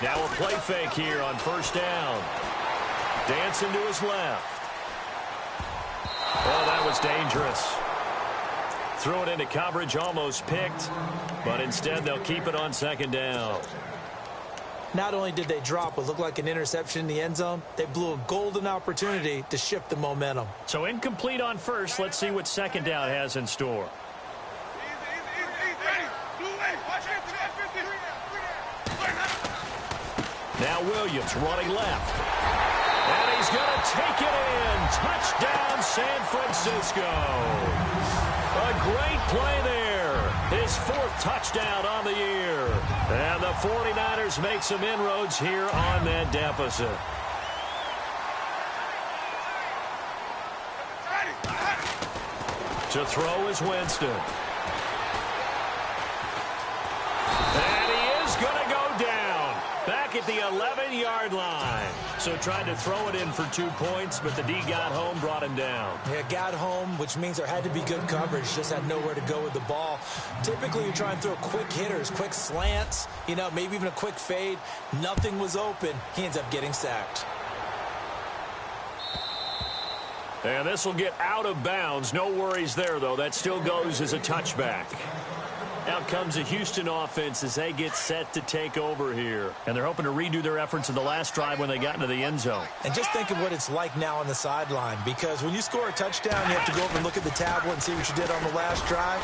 Now a play fake here on first down. Dancing to his left. Oh, that was dangerous. Threw it into coverage, almost picked, but instead they'll keep it on second down. Not only did they drop what looked like an interception in the end zone, they blew a golden opportunity to shift the momentum. So incomplete on first. Let's see what second down has in store. Now Williams running left. And he's going to take it in. Touchdown, San Francisco. A great play there. His 4th touchdown on the year. And the 49ers make some inroads here on that deficit. To throw is Winston. And he is going to go down. Back at the 11-yard line. So tried to throw it in for 2 points, but the D got home, brought him down. Yeah, got home, which means there had to be good coverage. Just had nowhere to go with the ball. Typically, you try and throw quick hitters, quick slants, maybe even a quick fade. Nothing was open. He ends up getting sacked. And this will get out of bounds. No worries there, though. That still goes as a touchback. Out comes the Houston offense as they get set to take over here. And they're hoping to redo their efforts in the last drive when they got into the end zone. And just think of what it's like now on the sideline, because when you score a touchdown, you have to go over and look at the tablet and see what you did on the last drive.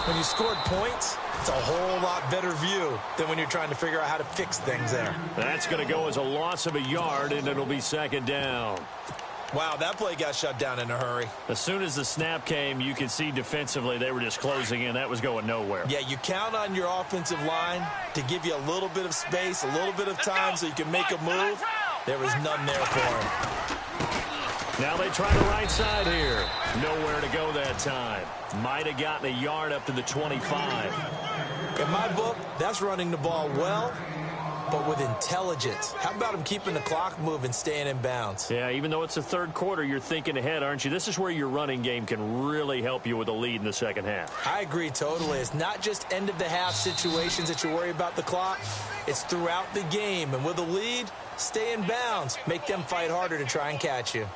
When you scored points, it's a whole lot better view than when you're trying to figure out how to fix things there. That's going to go as a loss of a yard, and it'll be second down. Wow, that play got shut down in a hurry. As soon as the snap came, you could see defensively they were just closing in. That was going nowhere. Yeah, you count on your offensive line to give you a little bit of space, a little bit of time so you can make a move. There was none there for him. Now they try the right side here. Nowhere to go that time. Might have gotten a yard up to the 25. In my book, that's running the ball well but with intelligence. How about him keeping the clock moving, staying in bounds? Yeah, even though it's the third quarter, you're thinking ahead, aren't you? This is where your running game can really help you with a lead in the second half. I agree totally. It's not just end-of-the-half situations that you worry about the clock. It's throughout the game. And with a lead, stay in bounds. Make them fight harder to try and catch you.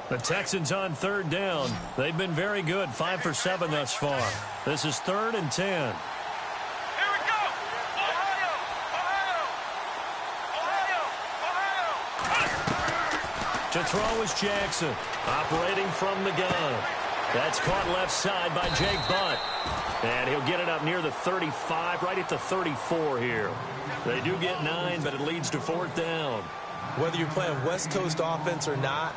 The Texans on third down. They've been very good, 5 for 7 thus far. This is 3rd and 10. Here we go! Ohio! Ohio! Ohio! To throw is Jackson, operating from the gun. That's caught left side by Jake Butt. And he'll get it up near the 35, right at the 34 here. They do get 9, but it leads to 4th down. Whether you're playing West Coast offense or not,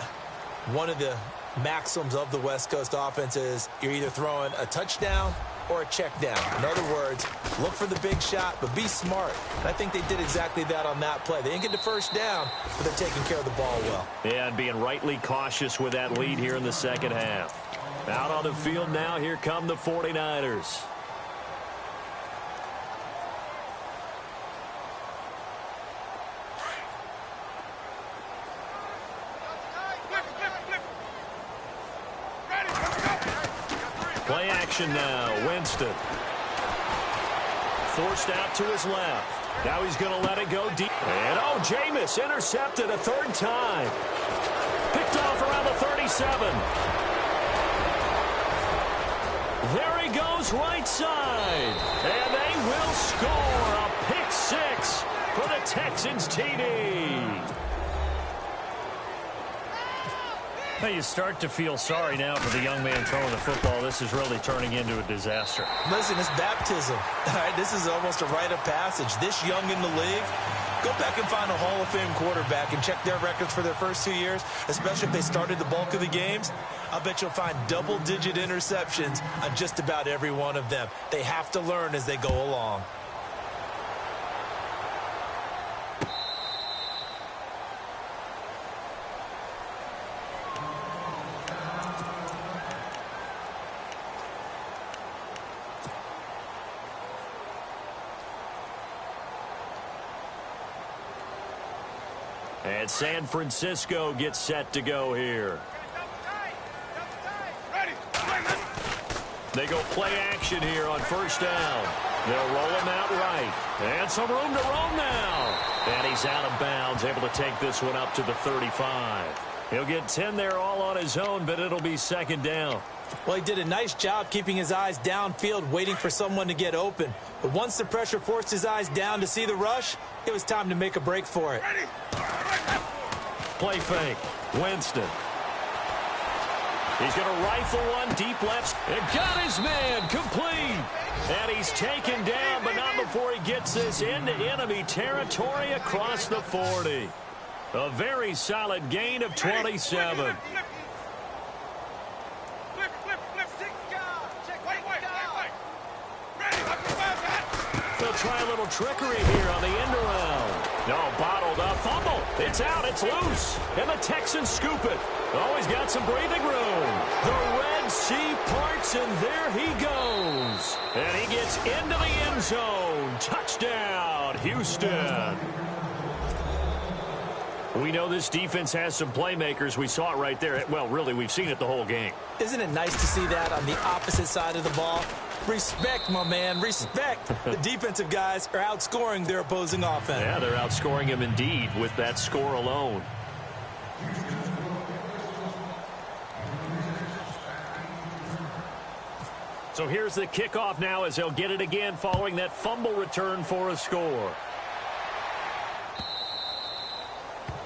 one of the maxims of the West Coast offense is you're either throwing a touchdown or a check down. In other words, look for the big shot, but be smart. And I think they did exactly that on that play. They didn't get the first down, but they're taking care of the ball well. Yeah, and being rightly cautious with that lead here in the second half. Out on the field now, here come the 49ers. Play action now. Winston. Forced out to his left. Now he's going to let it go deep. And, oh, Jameis intercepted a 3rd time. Picked off around the 37. There he goes right side. And they will score a pick 6 for the Texans TD. Hey, you start to feel sorry now for the young man throwing the football. This is really turning into a disaster. Listen, it's baptism. All right, this is almost a rite of passage. This young in the league, go back and find a Hall of Fame quarterback and check their records for their first 2 years, especially if they started the bulk of the games. I'll bet you'll find double-digit interceptions on just about every one of them. They have to learn as they go along. And San Francisco gets set to go here. They go play action here on 1st down. They'll roll him out right. And some room to roam now. And he's out of bounds, able to take this one up to the 35. He'll get 10 there all on his own, but it'll be 2nd down. Well, he did a nice job keeping his eyes downfield, waiting for someone to get open. But once the pressure forced his eyes down to see the rush, it was time to make a break for it. Play fake. Winston. He's going to rifle one deep left. And got his man complete. And he's taken down, but not before he gets this into enemy territory across the 40. A very solid gain of 27. They'll try a little trickery here on the end around. No, bottled up. Fumble. It's out. It's loose. And the Texans scoop it. Oh, he's got some breathing room. The Red Sea parts, and there he goes. And he gets into the end zone. Touchdown, Houston. We know this defense has some playmakers. We saw it right there. Well, really, we've seen it the whole game. Isn't it nice to see that on the opposite side of the ball? Respect, my man, respect. The defensive guys are outscoring their opposing offense. Yeah, they're outscoring him indeed with that score alone. So here's the kickoff now as they'll get it again following that fumble return for a score.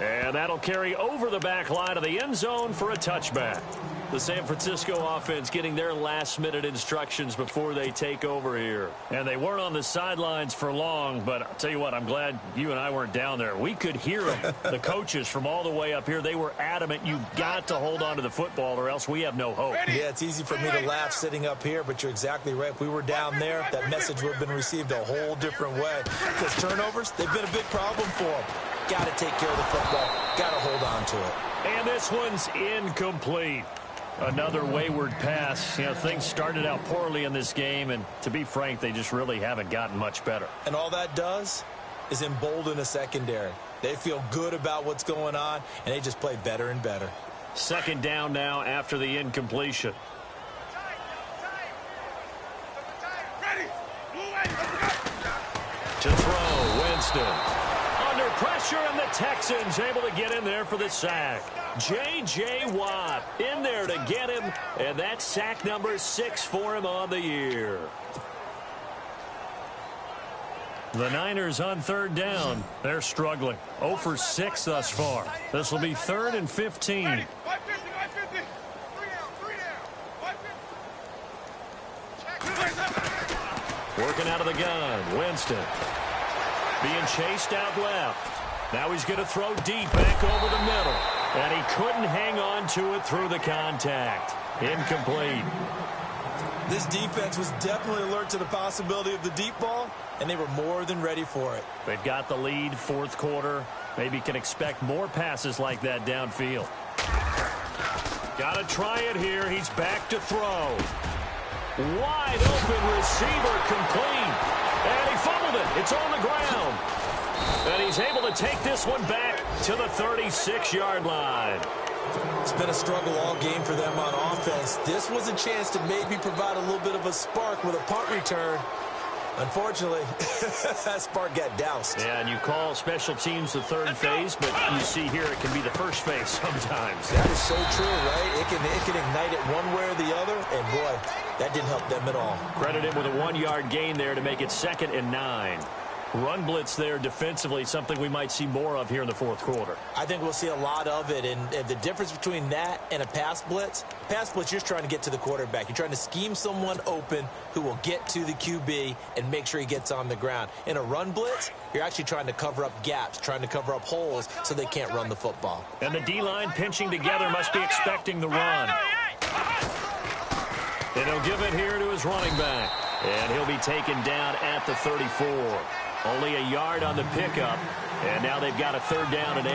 And that'll carry over the back line of the end zone for a touchback. The San Francisco offense getting their last-minute instructions before they take over here. And they weren't on the sidelines for long, but I'll tell you what, I'm glad you and I weren't down there. We could hear them, the coaches from all the way up here. They were adamant, you've got to hold on to the football or else we have no hope. Yeah, it's easy for me to laugh sitting up here, but you're exactly right. If we were down there, that message would have been received a whole different way. Because turnovers, they've been a big problem for them. Got to take care of the football. Got to hold on to it. And this one's incomplete. Another wayward pass. You know, things started out poorly in this game, and to be frank, they just really haven't gotten much better. And all that does is embolden a secondary. They feel good about what's going on, and they just play better and better. Second down now after the incompletion. To throw, Winston. Under pressure, and the Texans able to get in there for the sack. J.J. Watt in there to get him, and that's sack number 6 for him on the year. The Niners on third down. They're struggling. 0 for 6 thus far. This will be 3rd and 15. Working out of the gun, Winston. Being chased out left. Now he's going to throw deep back over the middle. And he couldn't hang on to it through the contact. Incomplete. This defense was definitely alert to the possibility of the deep ball, and they were more than ready for it. They've got the lead, fourth quarter. Maybe can expect more passes like that downfield. Got to try it here. He's back to throw. Wide open receiver, complete. And he fumbled it. It's on the ground. And he's able to take this one back to the 36-yard line. It's been a struggle all game for them on offense. This was a chance to maybe provide a little bit of a spark with a punt return. Unfortunately, that spark got doused. Yeah, and you call special teams the third phase, but you see here it can be the first phase sometimes. That is so true, right? It can ignite it one way or the other, and boy, that didn't help them at all. Credit him with a 1-yard gain there to make it 2nd and 9. Run blitz there defensively, something we might see more of here in the fourth quarter. I think we'll see a lot of it, and the difference between that and a pass blitz, you're just trying to get to the quarterback. You're trying to scheme someone open who will get to the QB and make sure he gets on the ground. In a run blitz, you're actually trying to cover up gaps, trying to cover up holes so they can't run the football. And the D-line pinching together must be expecting the run. And he'll give it here to his running back. And he'll be taken down at the 34. Only a yard on the pickup, and now they've got a 3rd down and 8.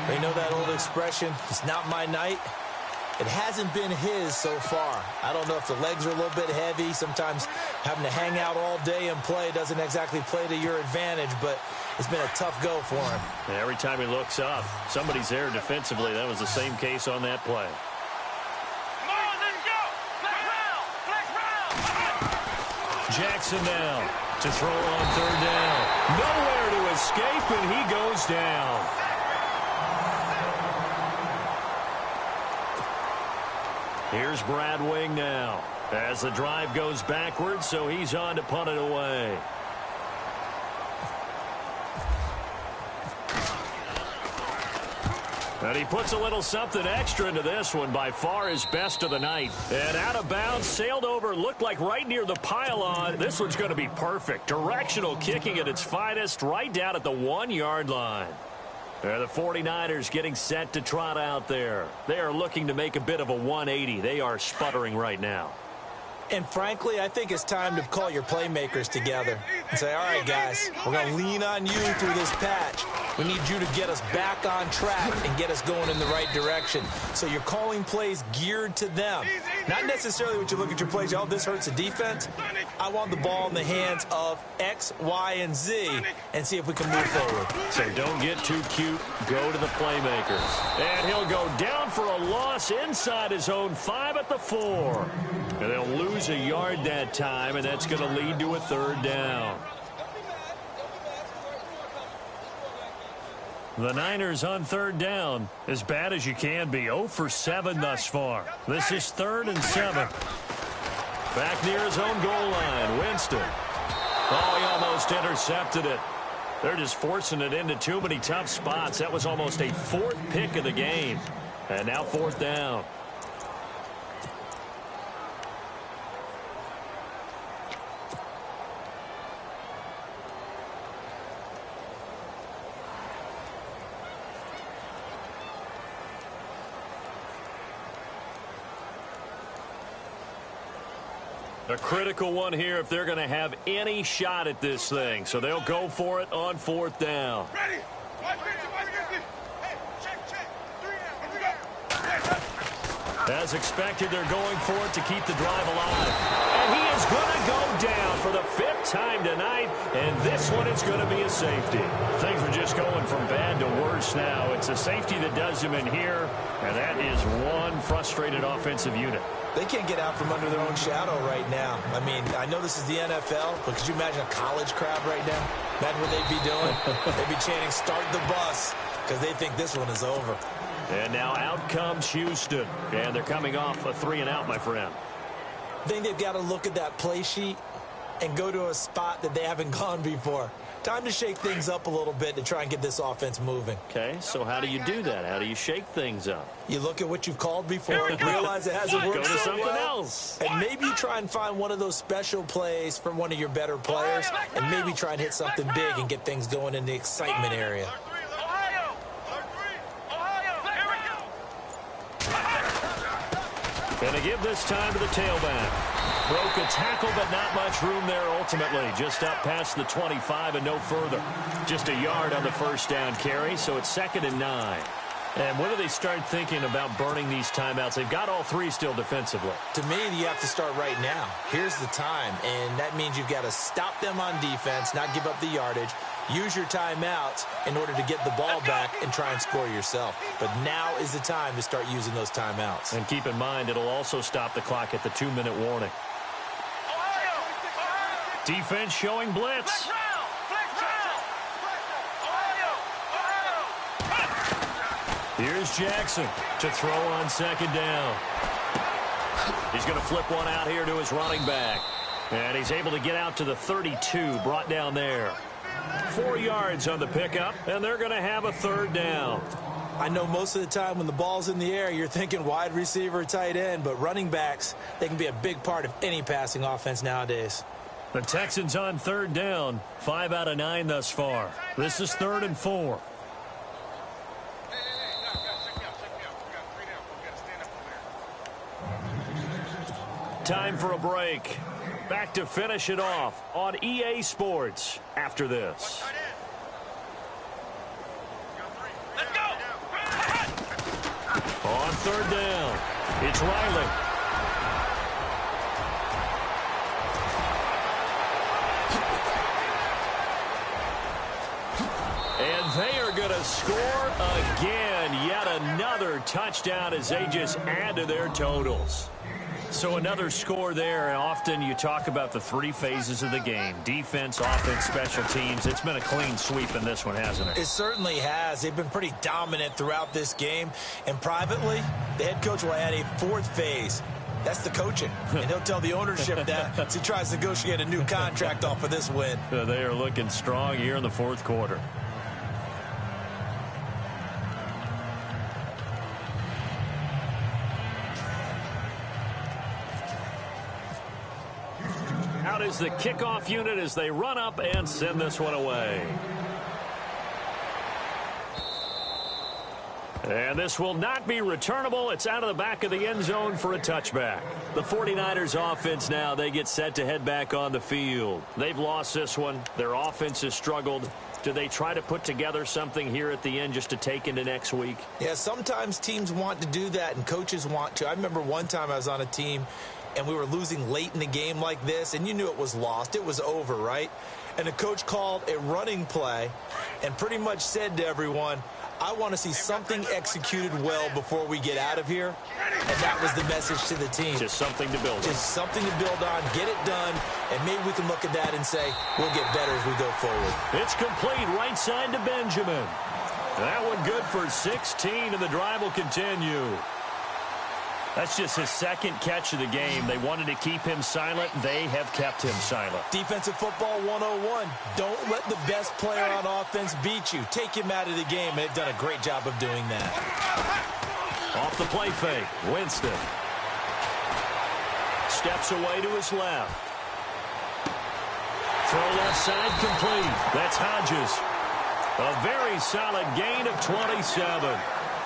They know that old expression, it's not my night. It hasn't been his so far. I don't know if the legs are a little bit heavy. Sometimes having to hang out all day and play doesn't exactly play to your advantage, but it's been a tough go for him. And every time he looks up, somebody's there defensively. That was the same case on that play. Jackson now to throw on 3rd down. Nowhere to escape, and he goes down. Here's Brad Wing now as the drive goes backwards, so he's on to punt it away. And he puts a little something extra into this one, by far his best of the night. And out of bounds, sailed over, looked like right near the pylon. This one's going to be perfect. Directional kicking at its finest, right down at the 1-yard line. The 49ers getting set to trot out there. They are looking to make a bit of a 180. They are sputtering right now. And frankly, I think it's time to call your playmakers together and say, all right, guys, we're going to lean on you through this patch. We need you to get us back on track and get us going in the right direction. So you're calling plays geared to them. Not necessarily what you look at your plays, oh, this hurts the defense. I want the ball in the hands of X, Y, and Z and see if we can move forward. So don't get too cute. Go to the playmakers. And he'll go down for a loss inside his own 5 at the 4. And they'll lose a yard that time, and that's going to lead to a 3rd down. The Niners on 3rd down, as bad as you can be. 0 for 7 thus far. This is 3rd and 7. Back near his own goal line, Winston. Oh, he almost intercepted it. They're just forcing it into too many tough spots. That was almost a 4th pick of the game. And now 4th down. A critical one here if they're going to have any shot at this thing. So they'll go for it on 4th down. Ready. Hey, check. 3 down. As expected, they're going for it to keep the drive alive. And he is going to go down for the 5th time tonight, and this one is going to be a safety. Things are just going from bad to worse now. It's a safety that does him in here, and that is one frustrated offensive unit. They can't get out from under their own shadow right now. I mean, I know this is the NFL, but could you imagine a college crowd right now? Imagine what they'd be doing. They'd be chanting, "Start the bus," because they think this one is over. And now out comes Houston. And they're coming off a 3-and-out, my friend. I think they've got to look at that play sheet and go to a spot that they haven't gone before. Time to shake things up a little bit to try and get this offense moving. Okay, so how do you do that? How do you shake things up? You look at what you've called before, realize it hasn't worked Go to so something well, else. and maybe you try and find one of those special plays from one of your better players, and maybe try and hit something big and get things going in the excitement area. Going to give this time to the tailback. Broke a tackle, but not much room there ultimately. Just up past the 25 and no further. Just a yard on the first down carry, so it's 2nd and 9. And when do they start thinking about burning these timeouts? They've got all 3 still defensively. To me, you have to start right now. Here's the time, and that means you've got to stop them on defense, not give up the yardage, use your timeouts in order to get the ball back and try and score yourself. But now is the time to start using those timeouts. And keep in mind, it'll also stop the clock at the 2-minute warning. Defense showing blitz. Here's Jackson to throw on 2nd down. He's going to flip one out here to his running back. And he's able to get out to the 32, brought down there. 4 yards on the pickup, and they're going to have a 3rd down. I know most of the time when the ball's in the air, you're thinking wide receiver, tight end, but running backs, they can be a big part of any passing offense nowadays. The Texans on 3rd down, 5 out of 9 thus far. This is 3rd and 4. Time for a break. Back to finish it off on EA Sports after this. On 3rd down, it's Riley. And they are going to score again. Yet another touchdown as they just add to their totals. So another score there, and often you talk about the 3 phases of the game. Defense, offense, special teams. It's been a clean sweep in this one, hasn't it? It certainly has. They've been pretty dominant throughout this game. And privately, the head coach will add a 4th phase. That's the coaching. And he'll tell the ownership that as he tries to negotiate a new contract off of this win. They are looking strong here in the 4th quarter. Out is the kickoff unit as they run up and send this one away. And this will not be returnable. It's out of the back of the end zone for a touchback. The 49ers offense now, they get set to head back on the field. They've lost this one. Their offense has struggled. Do they try to put together something here at the end just to take into next week? Yeah, sometimes teams want to do that and coaches want to. I remember one time I was on a team and we were losing late in the game like this, and you knew it was lost. It was over, right? And the coach called a running play and pretty much said to everyone, I want to see something executed well before we get out of here. And that was the message to the team. Just something to build on. Just something to build on, get it done, and maybe we can look at that and say, we'll get better as we go forward. It's complete right side to Benjamin. That one good for 16, and the drive will continue. That's just his 2nd catch of the game. They wanted to keep him silent. They have kept him silent. Defensive football 101. Don't let the best player on offense beat you. Take him out of the game. They've done a great job of doing that. Off the play fake, Winston. Steps away to his left. Throw left side complete. That's Hodges. A very solid gain of 27.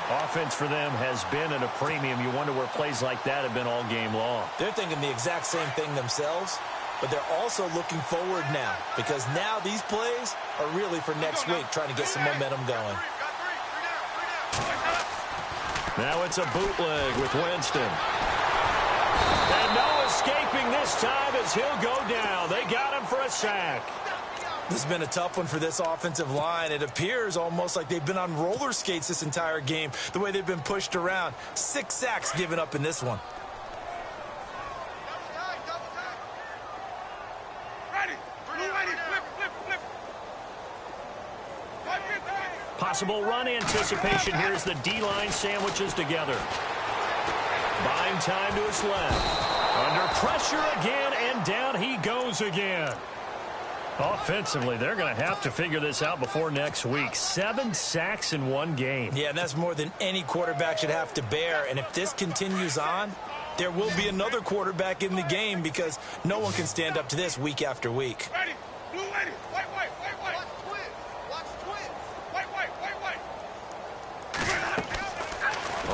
Offense for them has been at a premium. You wonder where plays like that have been all game long. They're thinking the exact same thing themselves, but they're also looking forward now because now these plays are really for next week, trying to get some momentum going. Now it's a bootleg with Winston. And no escaping this time as he'll go down. They got him for a sack. This has been a tough one for this offensive line. It appears almost like they've been on roller skates this entire game, the way they've been pushed around. 6 sacks given up in this one. Possible run anticipation here as the D-line sandwiches together. Buying time to his left. Under pressure again, and down he goes again. Offensively, they're going to have to figure this out before next week. 7 sacks in one game. Yeah, and that's more than any quarterback should have to bear. And if this continues on, there will be another quarterback in the game because no one can stand up to this week after week. Ready. Blue ready. White. Watch twins. Watch twins. White.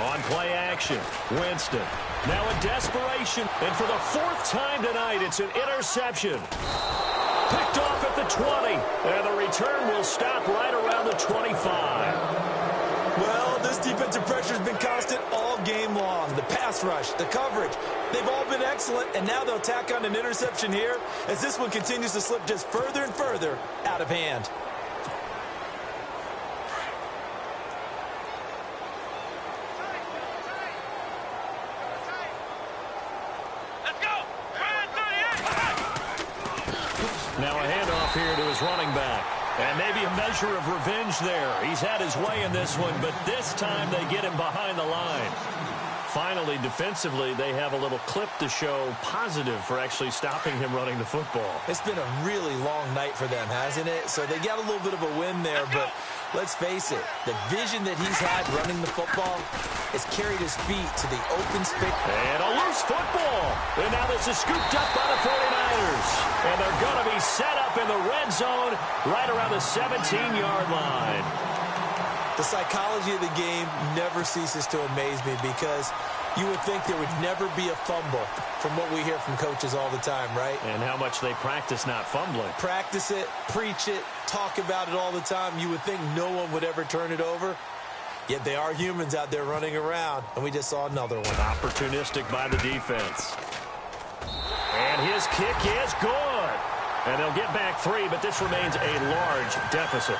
On play action, Winston. Now in desperation, and for the 4th time tonight, it's an interception. Picked off at the 20, and the return will stop right around the 25. Well, this defensive pressure has been constant all game long. The pass rush, the coverage, they've all been excellent, and now they'll tack on an interception here as this one continues to slip just further and further out of hand. Now a handoff here to his running back. And maybe a measure of revenge there. He's had his way in this one, but this time they get him behind the line. Finally, defensively, they have a little clip to show positive for actually stopping him running the football. It's been a really long night for them, hasn't it? So they got a little bit of a win there, but let's face it, the vision that he's had running the football has carried his feet to the open space. And a loose football. And now this is scooped up by the 49ers. And they're going to be set up in the red zone right around the 17-yard line. The psychology of the game never ceases to amaze me because you would think there would never be a fumble from what we hear from coaches all the time, right? And how much they practice not fumbling. Practice it, preach it, talk about it all the time. You would think no one would ever turn it over. Yet they are humans out there running around, and we just saw another one. Opportunistic by the defense. And his kick is good. And they'll get back 3, but this remains a large deficit.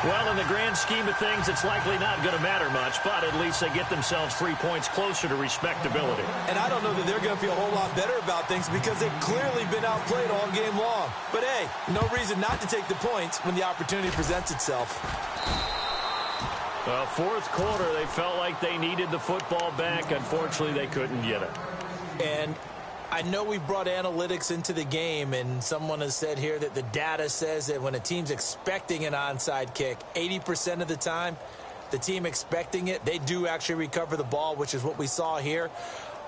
Well, in the grand scheme of things, it's likely not going to matter much, but at least they get themselves 3 points closer to respectability. And I don't know that they're going to feel a whole lot better about things because they've clearly been outplayed all game long. But, hey, no reason not to take the points when the opportunity presents itself. Well, 4th quarter, they felt like they needed the football back. Unfortunately, they couldn't get it. And I know we brought analytics into the game, and someone has said here that the data says that when a team's expecting an onside kick, 80% of the time, the team expecting it, they do actually recover the ball, which is what we saw here.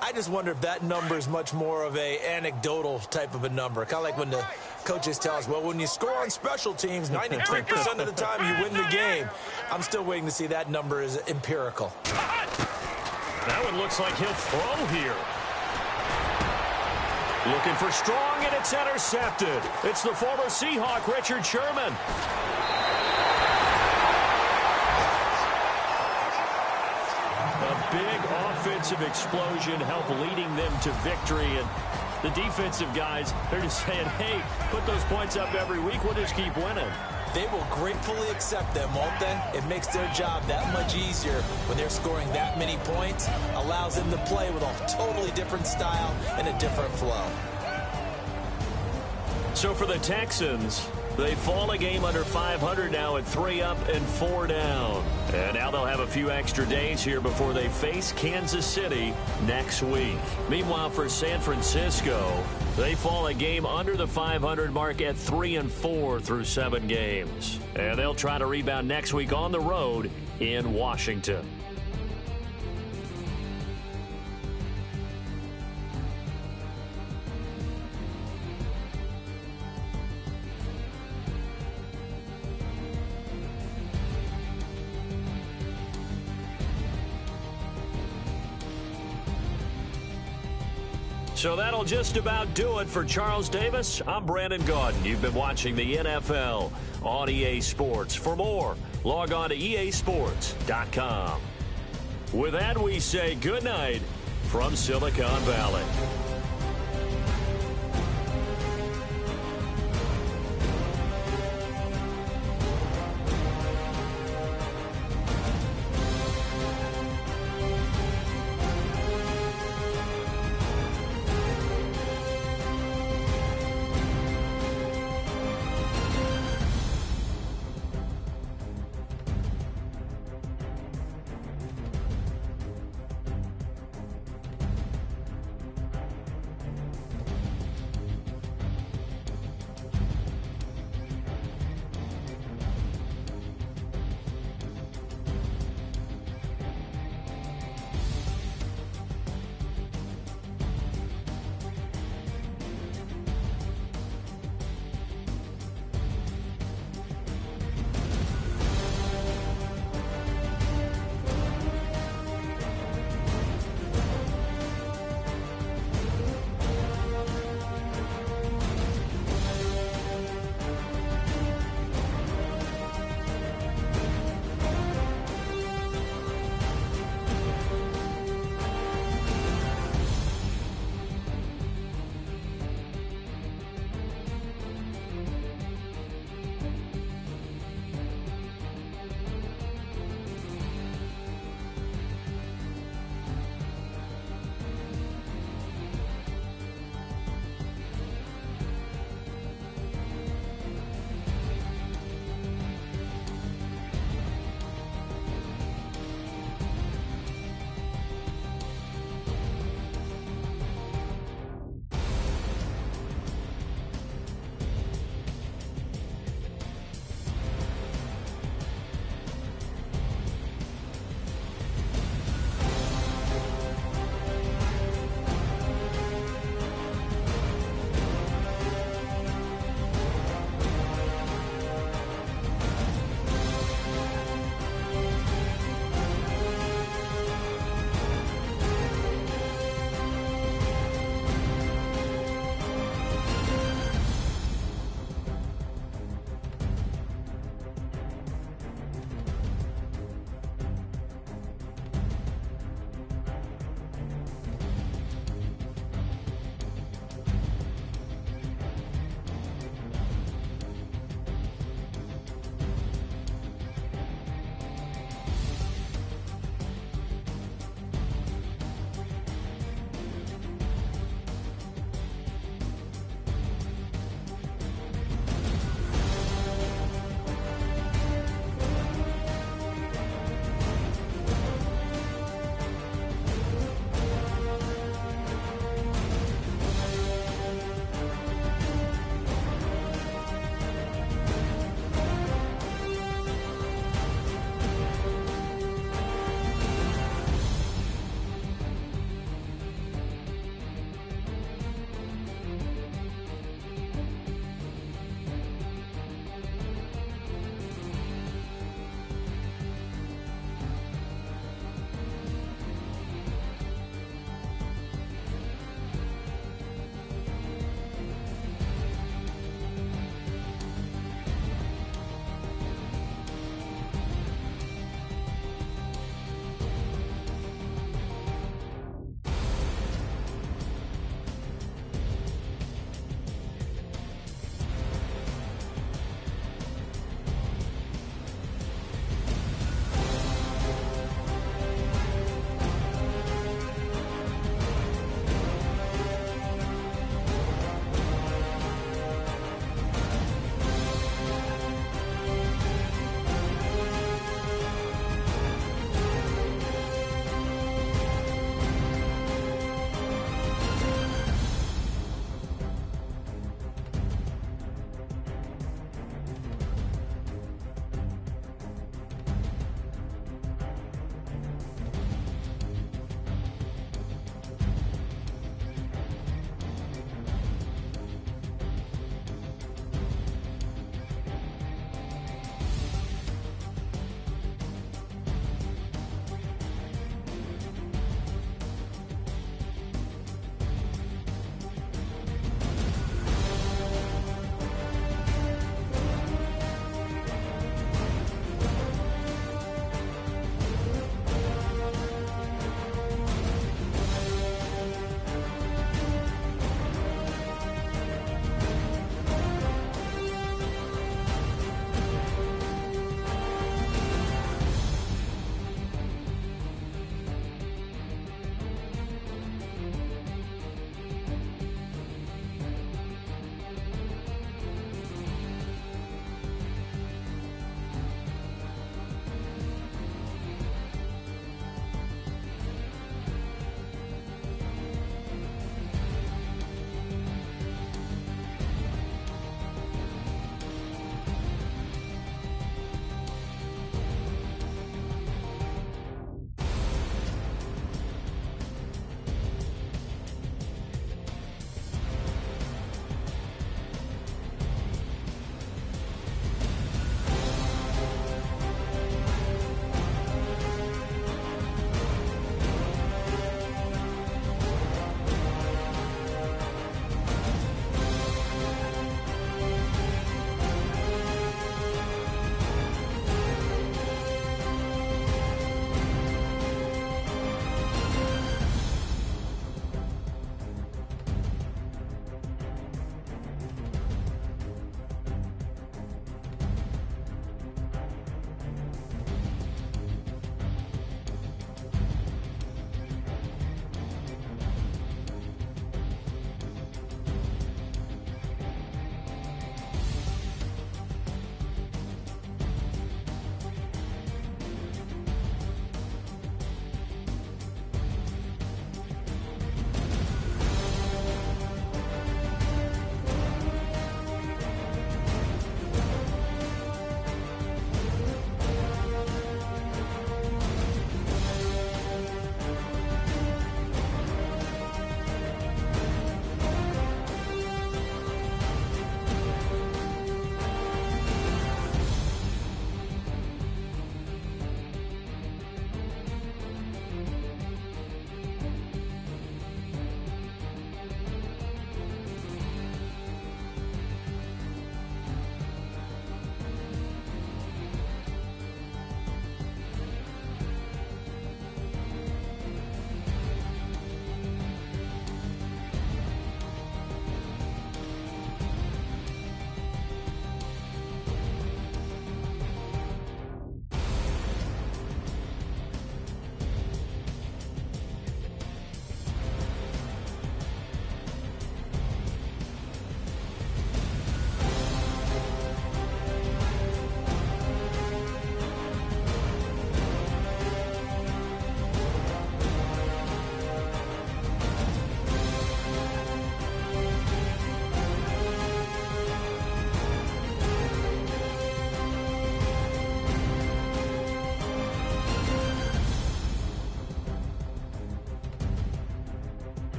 I just wonder if that number is much more of a anecdotal type of a number. Kind of like when the coaches tell us, well, when you score on special teams, 93% of the time you win the game. I'm still waiting to see that number is empirical. That one looks like he'll throw here. Looking for strong, and it's intercepted. It's the former Seahawk, Richard Sherman. A big offensive explosion helped leading them to victory. And the defensive guys, they're just saying, hey, put those points up every week. We'll just keep winning. They will gratefully accept them, won't they? It makes their job that much easier when they're scoring that many points. Allows them to play with a totally different style and a different flow. So for the Texans, they fall a game under 500 now at 3 up and 4 down. And now they'll have a few extra days here before they face Kansas City next week. Meanwhile, for San Francisco, they fall a game under the 500 mark at 3 and 4 through 7 games. And they'll try to rebound next week on the road in Washington. So that'll just about do it for Charles Davis. I'm Brandon Gaudin. You've been watching the NFL on EA Sports. For more, log on to easports.com. With that, we say goodnight from Silicon Valley.